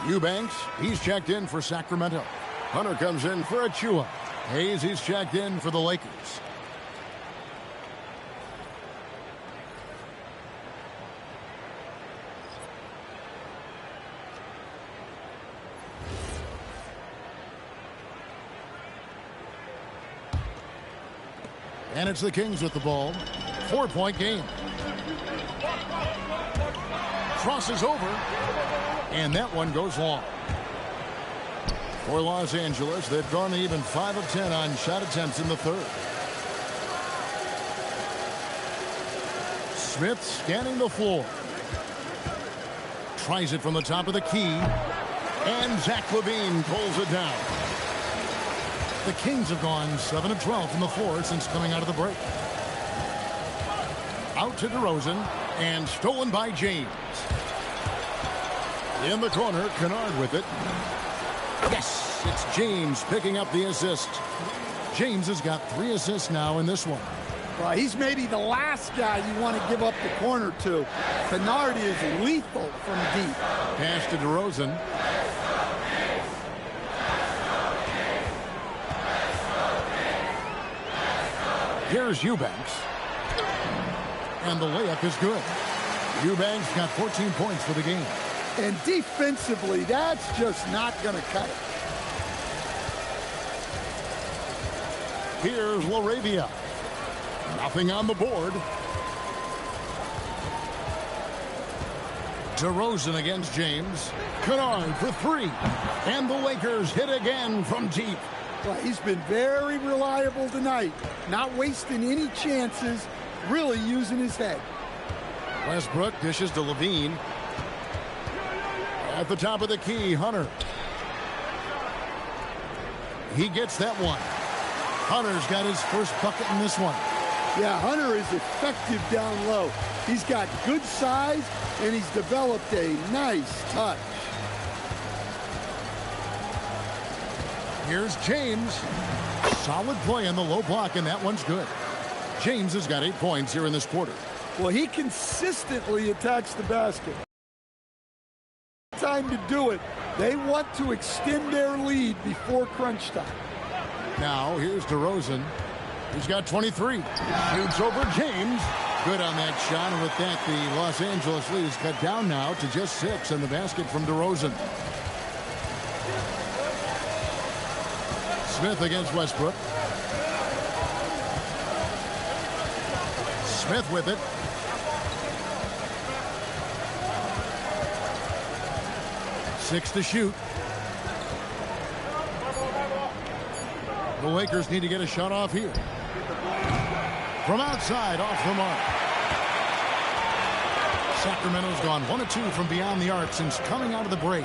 Eubanks, he's checked in for Sacramento. Hunter comes in for Achua. Hayes, he's checked in for the Lakers. And it's the Kings with the ball. 4-point game. Crosses over. And that one goes long. For Los Angeles, they've gone even 5 of 10 on shot attempts in the 3rd. Smith scanning the floor. Tries it from the top of the key. And Zach LaVine pulls it down. The Kings have gone 7 of 12 from the floor since coming out of the break. Out to DeRozan. And stolen by James. In the corner, Kennard with it. Yes, it's James picking up the assist. James has got 3 assists now in this one. Well, he's maybe the last guy you want to give up the corner to. Kennard is lethal from deep. Pass to DeRozan. Here's Eubanks. And the layup is good. Eubanks got 14 points for the game. And defensively, that's just not going to cut it. Here's LaRavia. Nothing on the board. DeRozan against James. Kennard for three. And the Lakers hit again from deep. Well, he's been very reliable tonight. Not wasting any chances, really using his head. Westbrook dishes to Levine. At the top of the key, Hunter. He gets that one. Hunter's got his first bucket in this one. Yeah, Hunter is effective down low. He's got good size, and he's developed a nice touch. Here's James. Solid play in the low block, and that one's good. James has got 8 points here in this quarter. Well, he consistently attacks the basket. Time to do it. They want to extend their lead before crunch time. Now, here's DeRozan. He's got 23. Shoots over James. Good on that shot, and with that, the Los Angeles lead is cut down now to just 6 in the basket from DeRozan. Smith against Westbrook. Smith with it. Six to shoot. The Lakers need to get a shot off here. From outside, off the mark. Sacramento's gone 1 of 2 from beyond the arc since coming out of the break.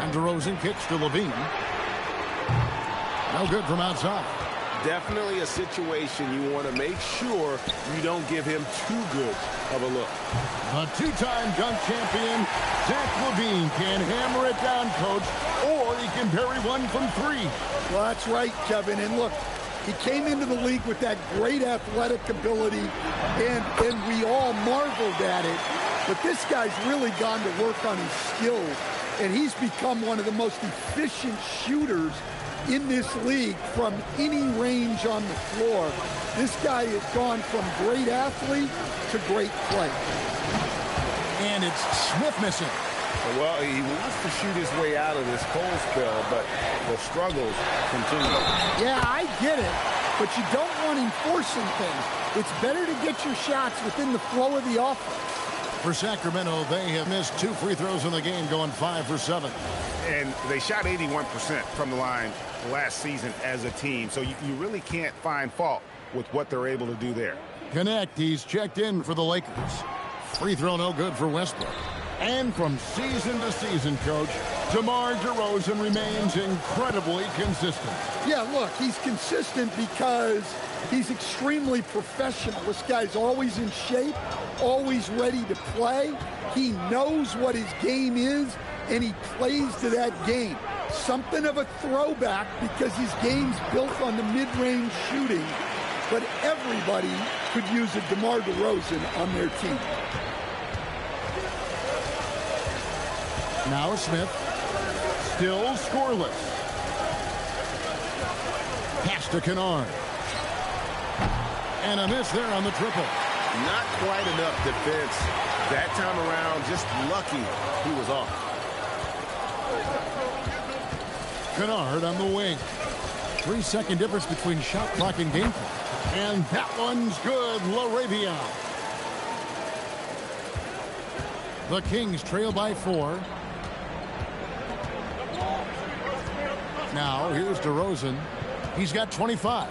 And DeRozan kicks to Levine. No good from outside. Definitely a situation you want to make sure you don't give him too good of a look. A two-time dunk champion, Zach LaVine can hammer it down, Coach, or he can bury one from 3. Well, that's right, Kevin. And look, he came into the league with that great athletic ability, and we all marveled at it. But this guy's really gone to work on his skills, and he's become one of the most efficient shooters in this league from any range on the floor. This guy has gone from great athlete to great play. And it's Smith missing. Well, he wants to shoot his way out of this cold spell, but the struggles continue. Yeah, I get it, but you don't want him forcing things. It's better to get your shots within the flow of the offense. For Sacramento, they have missed 2 free throws in the game, going 5 for 7. And they shot 81% from the line last season as a team, so you really can't find fault with what they're able to do there. Connect, he's checked in for the Lakers. Free throw no good for Westbrook. And from season to season, Coach, DeMar DeRozan remains incredibly consistent. Yeah, look, he's consistent because he's extremely professional. This guy's always in shape, always ready to play. He knows what his game is, and he plays to that game. Something of a throwback because his game's built on the mid-range shooting, but everybody could use a DeMar DeRozan on their team. Now Smith, still scoreless. Pass to Kennard. And a miss there on the triple. Not quite enough defense that time around. Just lucky he was off. Kennard on the wing. 3-second difference between shot clock and game clock. And that one's good. LaRavia. The Kings trail by 4. Now, here's DeRozan. He's got 25.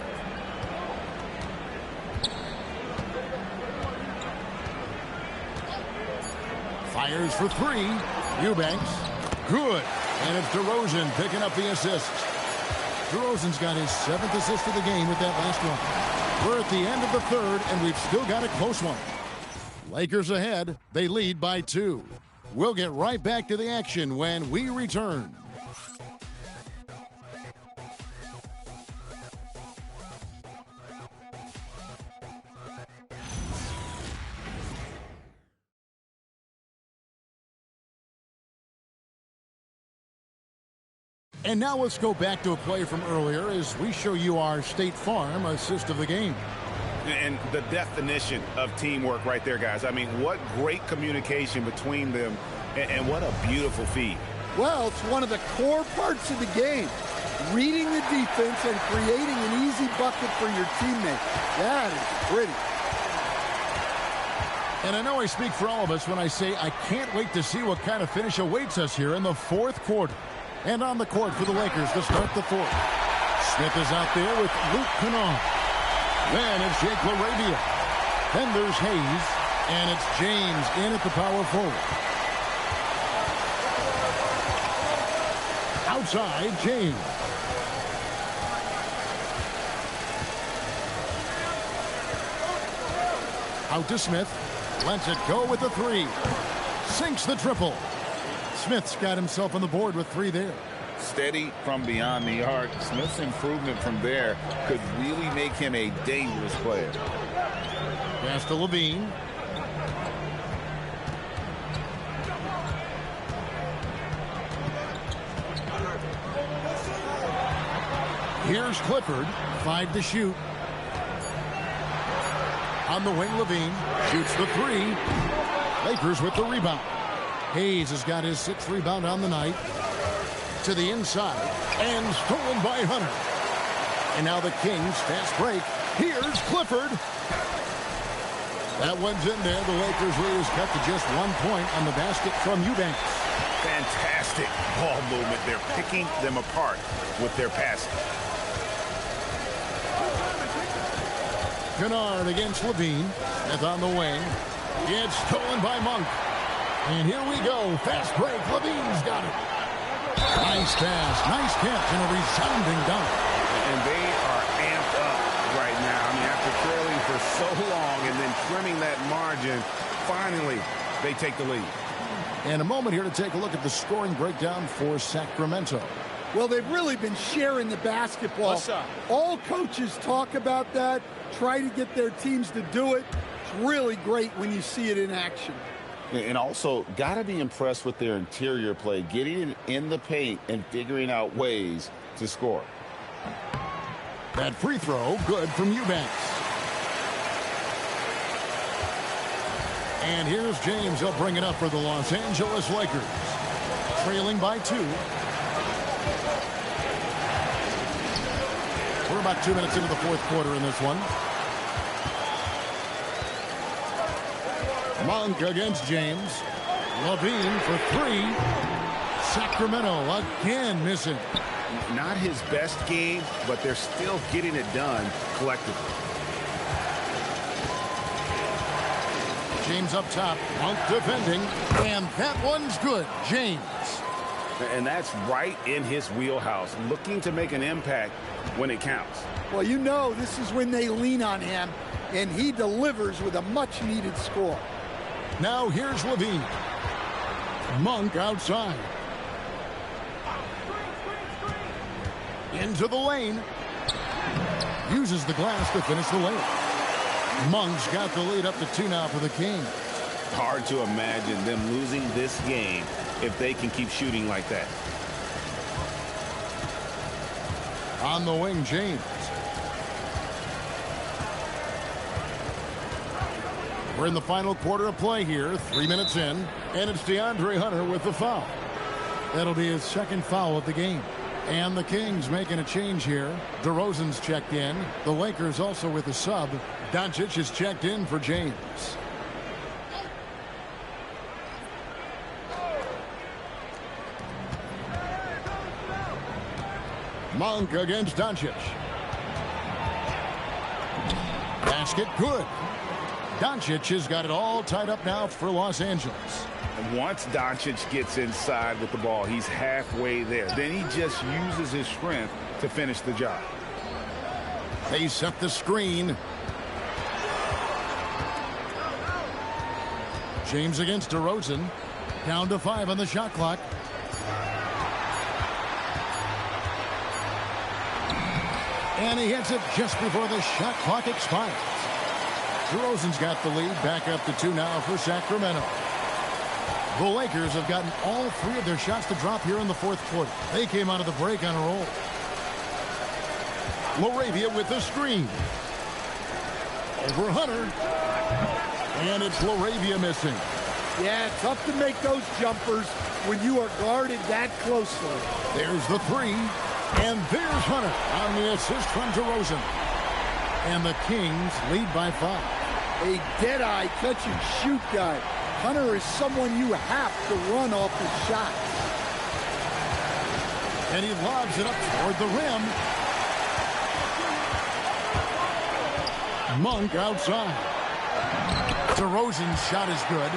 Fires for 3. Eubanks. Good. And it's DeRozan picking up the assist. DeRozan's got his 7th assist of the game with that last one. We're at the end of the 3rd, and we've still got a close one. Lakers ahead. They lead by 2. We'll get right back to the action when we return. And now let's go back to a play from earlier as we show you our State Farm assist of the game. And the definition of teamwork right there, guys. I mean, what great communication between them, and what a beautiful feed. Well, it's one of the core parts of the game. Reading the defense and creating an easy bucket for your teammate. That is pretty. And I know I speak for all of us when I say I can't wait to see what kind of finish awaits us here in the fourth quarter. And on the court for the Lakers to start the fourth. Smith is out there with Luke Kennard. Then it's Jake LaRavia. Then there's Hayes. And it's James in at the power forward. Outside, James. Out to Smith. Lets it go with the three. Sinks the triple. Smith's got himself on the board with three there. Steady from beyond the arc. Smith's improvement from there could really make him a dangerous player. Pass to Levine. Here's Clifford. 5 to shoot. On the wing, Levine shoots the three. Lakers with the rebound. Hayes has got his 6th rebound on the night. To the inside. And stolen by Hunter. And now the Kings fast break. Here's Clifford. That one's in there. The Lakers lead is cut to just 1 point on the basket from Eubanks. Fantastic ball movement. They're picking them apart with their passing. Kennard against Levine. Smith on the wing. It's stolen by Monk. And here we go. Fast break. Levine's got it. Nice pass. Nice catch and a resounding dunk. And they are amped up right now. I mean, after trailing for so long and then trimming that margin, finally they take the lead. And a moment here to take a look at the scoring breakdown for Sacramento. Well, they've really been sharing the basketball. What's up? All coaches talk about that, try to get their teams to do it. It's really great when you see it in action. And also, got to be impressed with their interior play, getting in the paint and figuring out ways to score. That free throw, good from Eubanks. And here's James. He'll bring it up for the Los Angeles Lakers. Trailing by 2. We're about 2 minutes into the fourth quarter in this one. Monk against James. Levine for 3. Sacramento again missing. Not his best game, but they're still getting it done collectively. James up top. Monk defending. And that one's good. James. And that's right in his wheelhouse, looking to make an impact when it counts. Well, you know this is when they lean on him, and he delivers with a much-needed score. Now here's Levine. Monk outside. Into the lane. Uses the glass to finish the layup. Monk's got the lead up to 2 now for the Kings. Hard to imagine them losing this game if they can keep shooting like that. On the wing, James. We're in the final quarter of play here, 3 minutes in, and it's DeAndre Hunter with the foul. That'll be his 2nd foul of the game. And the Kings making a change here. DeRozan's checked in. The Lakers also with a sub. Doncic is checked in for James. Monk against Doncic. Basket good. Doncic has got it all tied up now for Los Angeles. And once Doncic gets inside with the ball, he's halfway there. Then he just uses his strength to finish the job. They set the screen. James against DeRozan. Down to 5 on the shot clock. And he hits it just before the shot clock expires. DeRozan's got the lead. Back up to 2 now for Sacramento. The Lakers have gotten all 3 of their shots to drop here in the fourth quarter. They came out of the break on a roll. Laravia with the screen. Over Hunter. And it's Laravia missing. Yeah, tough to make those jumpers when you are guarded that closely. There's the 3. And there's Hunter on the assist from DeRozan. And the Kings lead by 5. A dead-eye catch-and-shoot guy. Hunter is someone you have to run off his shot. And he lobs it up toward the rim. Monk outside. DeRozan's shot is good.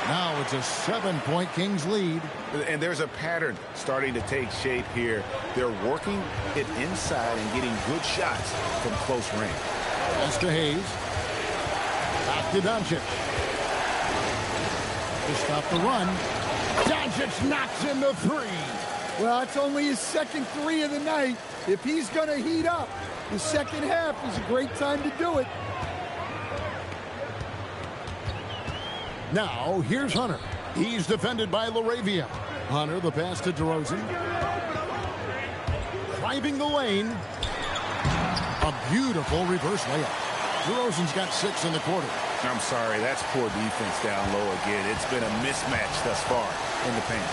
Now it's a 7-point Kings lead. And there's a pattern starting to take shape here. They're working it inside and getting good shots from close range. Pass to Hayes. Back to Doncic. To stop the run. Doncic knocks in the 3. Well, it's only his second 3 of the night. If he's going to heat up, the second half is a great time to do it. Now, here's Hunter. He's defended by Laravia. Hunter, the pass to DeRozan. Driving the lane. A beautiful reverse layup. DeRozan's got 6 in the quarter. I'm sorry, that's poor defense down low again. It's been a mismatch thus far in the paint.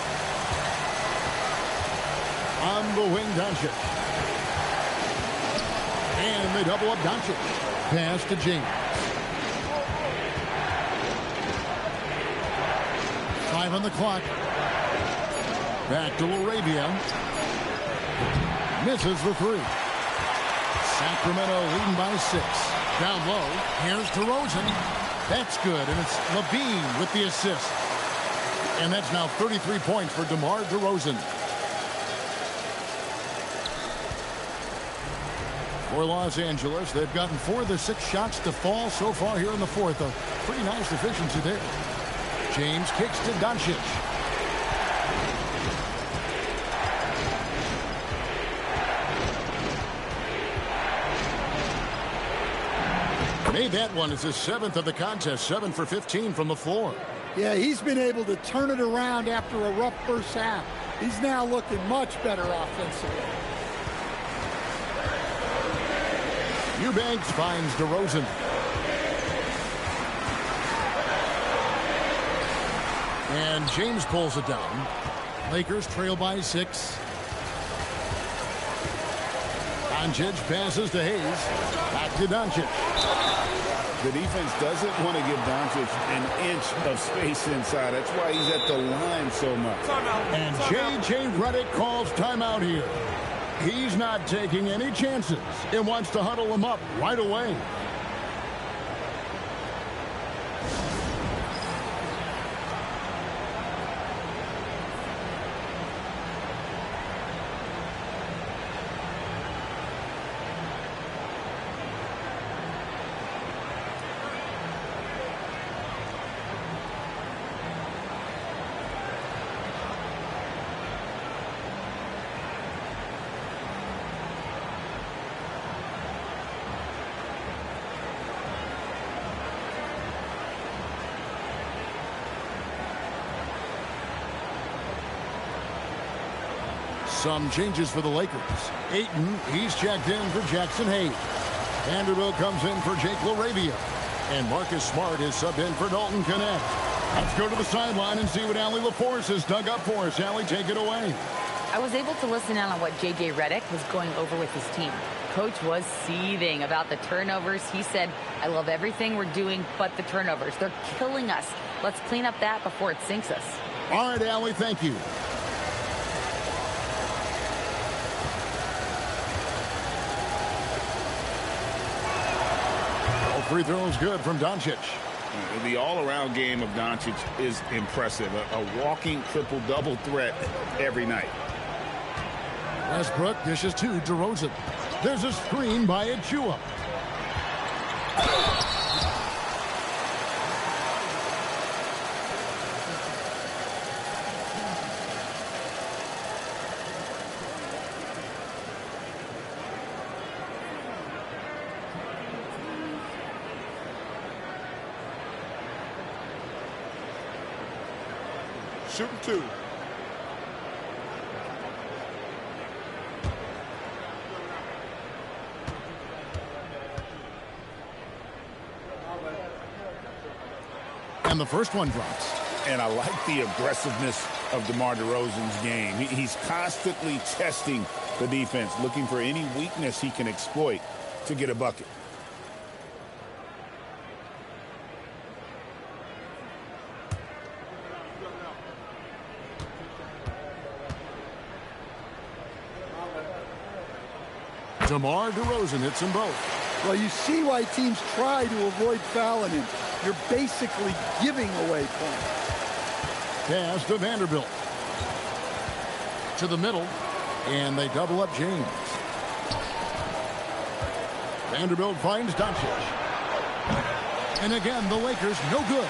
On the wing, Doncic. And they double up Doncic. Pass to James. 5 on the clock. Back to Laravia. Misses the 3. Sacramento leading by 6. Down low. Here's DeRozan. That's good, and it's Levine with the assist. And that's now 33 points for DeMar DeRozan. For Los Angeles, they've gotten 4 of the 6 shots to fall so far here in the fourth. A pretty nice efficiency there. James kicks to Doncic. Made that one. It's his 7th of the contest. 7 for 15 from the floor. Yeah, he's been able to turn it around after a rough first half. He's now looking much better offensively. Eubanks finds DeRozan. And James pulls it down. Lakers trail by 6. Doncic passes to Hayes. Back to Doncic. The defense doesn't want to give Doncic an inch of space inside. That's why he's at the line so much. And J.J. Redick calls timeout here. He's not taking any chances. It wants to huddle him up right away. Some changes for the Lakers. Ayton, he's checked in for Jackson Hayes. Vanderbilt comes in for Jake Laravia. And Marcus Smart is subbed in for Dalton Connect. Let's go to the sideline and see what Allie LaForce has dug up for us. Allie, take it away. I was able to listen in on what J.J. Redick was going over with his team. Coach was seething about the turnovers. He said, I love everything we're doing but the turnovers. They're killing us. Let's clean up that before it sinks us. All right, Allie, thank you. Free throws good from Doncic. The all-around game of Doncic is impressive. A walking triple-double threat every night. Westbrook dishes to DeRozan. There's a screen by Achua. Shooting 2. And the first one drops. And I like the aggressiveness of DeMar DeRozan's game. He's constantly testing the defense, looking for any weakness he can exploit to get a bucket. DeMar DeRozan hits them both. Well, you see why teams try to avoid fouling him. You're basically giving away points. Pass to Vanderbilt. To the middle, and they double up James. Vanderbilt finds Doncic. And again, the Lakers no good.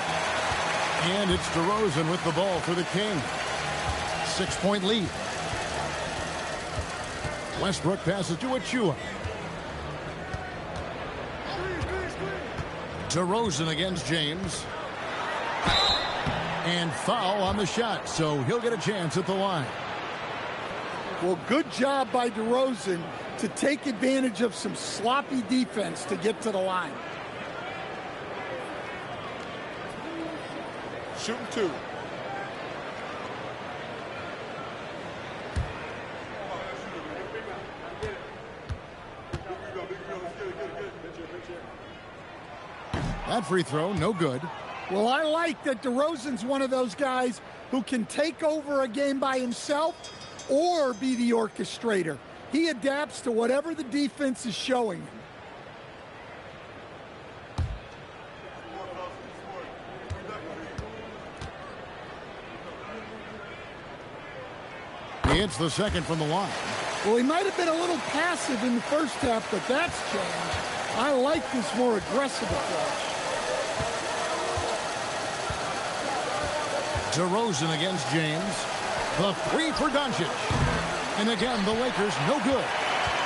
And it's DeRozan with the ball for the Kings. 6-point lead. Westbrook passes to Achua. DeRozan against James. And foul on the shot, so he'll get a chance at the line. Well, good job by DeRozan to take advantage of some sloppy defense to get to the line. Shooting 2. That free throw, no good. Well, I like that DeRozan's one of those guys who can take over a game by himself or be the orchestrator. He adapts to whatever the defense is showing him. He hits the second from the line. Well, he might have been a little passive in the first half, but that's changed. I like this more aggressive approach. DeRozan against James. The three for Doncic. And again, the Lakers no good.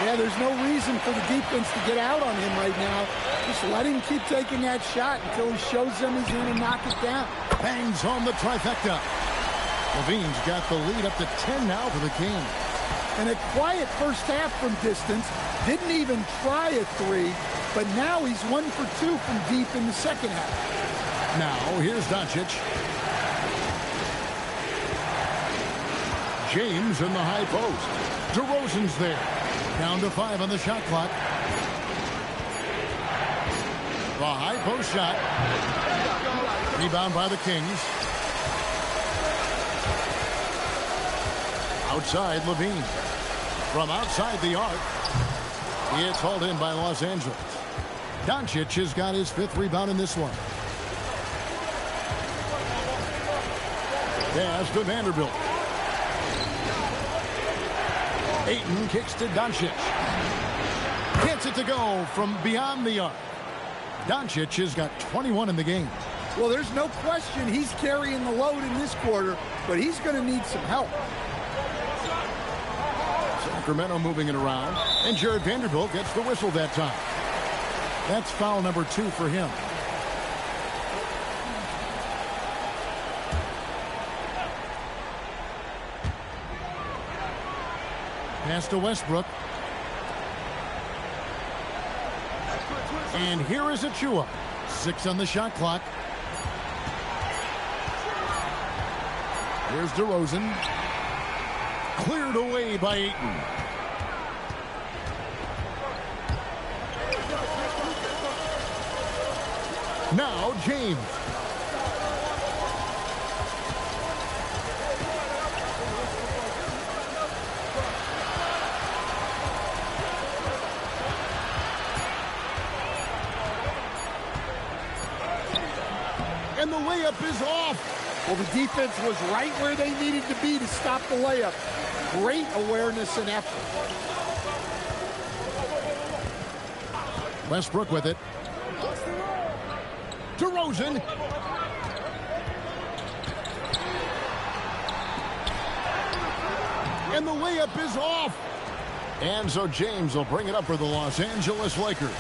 Yeah, there's no reason for the defense to get out on him right now. Just let him keep taking that shot until he shows them he's going to knock it down. Bangs home the trifecta. Levine's got the lead up to 10 now for the Kings. And a quiet first half from distance. Didn't even try a three, but now he's 1 for 2 from deep in the second half. Now, here's Doncic. James in the high post. DeRozan's there. Down to 5 on the shot clock. The high post shot. Rebound by the Kings. Outside, Levine. From outside the arc. It's hauled in by Los Angeles. Doncic has got his 5th rebound in this one. Pass to Vanderbilt. Ayton kicks to Doncic. Gets it to go from beyond the arc. Doncic has got 21 in the game. Well, there's no question he's carrying the load in this quarter, but he's going to need some help. Sacramento moving it around, and Jared Vanderbilt gets the whistle that time. That's foul number 2 for him. Pass to Westbrook. And here is Achua. 6 on the shot clock. Here's DeRozan. Cleared away by Ayton. Now James. And the layup is off. Well, the defense was right where they needed to be to stop the layup. Great awareness and effort. Westbrook with it. DeRozan. And the layup is off. And so James will bring it up for the Los Angeles Lakers.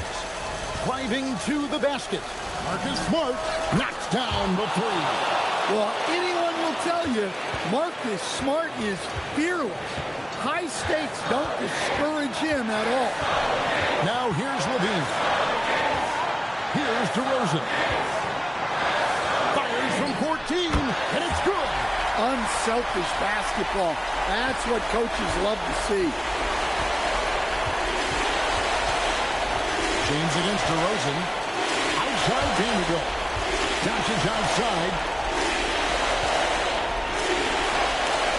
Driving to the basket. Marcus Smart knocks down the three. Well, anyone will tell tell you, Marcus Smart is fearless. High stakes don't discourage him at all. Now here's Levine. Here's DeRozan. Fires from 14, and it's good. Unselfish basketball. That's what coaches love to see. James against DeRozan. Outside Vanderbilt. Doncic outside.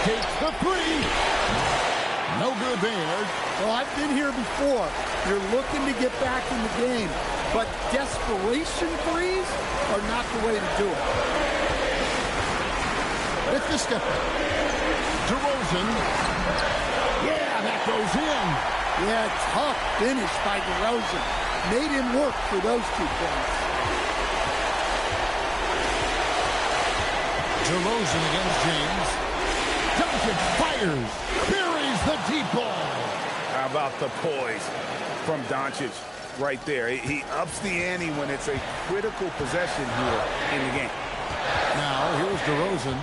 Takes the three. No good there. Well, I've been here before. You're looking to get back in the game, but desperation threes are not the way to do it. With the step back. DeRozan. Yeah, that goes in. Yeah, tough finish by DeRozan. Made him work for those 2 points. DeRozan against James. Doncic fires. Buries the deep ball. How about the poise from Doncic right there? He ups the ante when it's a critical possession here in the game. Now, here's DeRozan.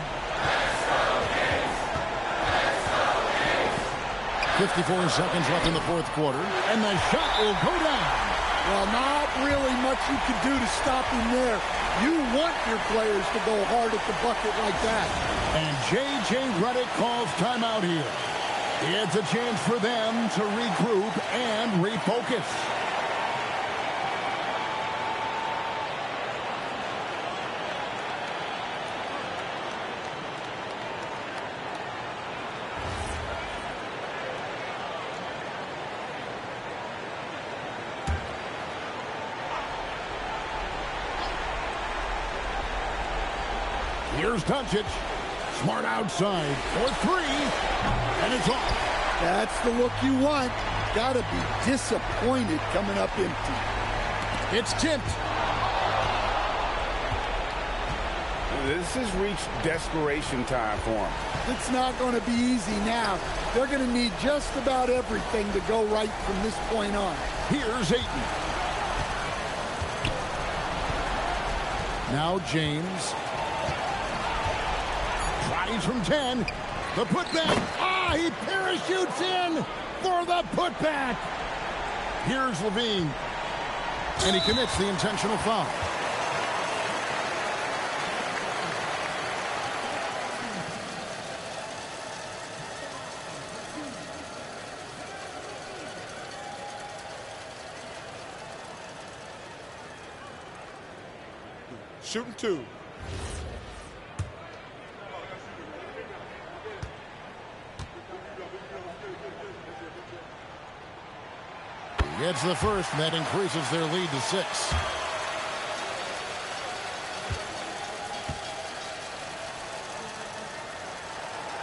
54 seconds left in the fourth quarter, and the shot will go down. Well, not really much you can do to stop him there. You want your players to go hard at the bucket like that. And J.J. Redick calls timeout here. It's a chance for them to regroup and refocus. Here's Doncic. Smart outside for three. And it's off. That's the look you want. Gotta be disappointed coming up empty. It's tipped. This has reached desperation time for him. It's not going to be easy now. They're going to need just about everything to go right from this point on. Here's Ayton. Now James. Tries from 10. The putback. He parachutes in for the putback. Here's Levine. And he commits the intentional foul. Shooting 2. Gets the first, and that increases their lead to 6.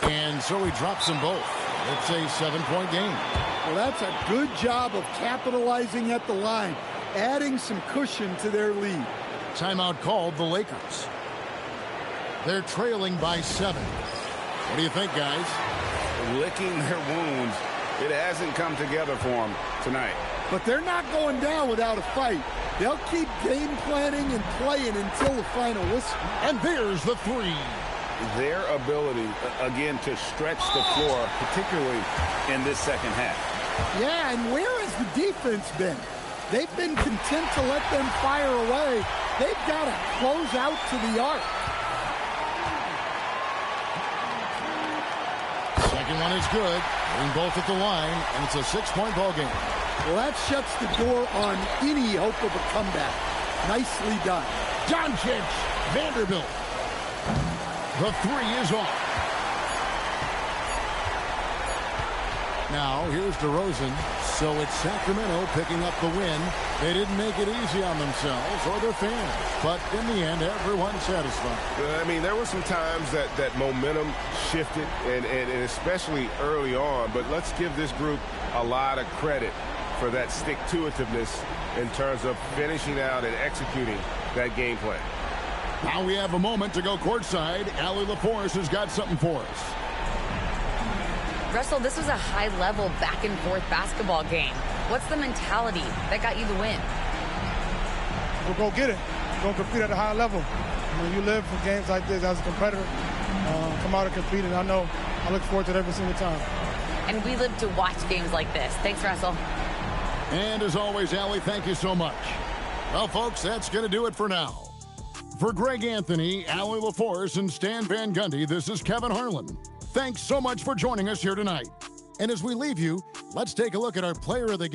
And so he drops them both. It's a 7-point game. Well, that's a good job of capitalizing at the line, adding some cushion to their lead. Timeout called the Lakers. They're trailing by 7. What do you think, guys? Licking their wounds. It hasn't come together for them tonight. But they're not going down without a fight. They'll keep game planning and playing until the final whistle. And there's the 3. Their ability, again, to stretch the floor, particularly in this second half. Yeah, and where has the defense been? They've been content to let them fire away. They've got to close out to the arc. Second one is good. Getting both at the line, and it's a 6-point ball game. Well, that shuts the door on any hope of a comeback. Nicely done. Doncic, Vanderbilt. The 3 is off. Now, here's DeRozan. So it's Sacramento picking up the win. They didn't make it easy on themselves or their fans. But in the end, everyone's satisfied. I mean, there were some times that momentum shifted, and especially early on. But let's give this group a lot of credit for that stick-to-itiveness in terms of finishing out and executing that game plan. Now we have a moment to go courtside. Allie LaForce has got something for us. Russell, this was a high-level back-and-forth basketball game. What's the mentality that got you the win? We'll go get it. We're going to compete at a high level. When you live for games like this as a competitor, come out and compete, and I look forward to it every single time. And we live to watch games like this. Thanks, Russell. And as always, Allie, thank you so much. Well, folks, that's going to do it for now. For Greg Anthony, Allie LaForce, and Stan Van Gundy, this is Kevin Harlan. Thanks so much for joining us here tonight. And as we leave you, let's take a look at our player of the game.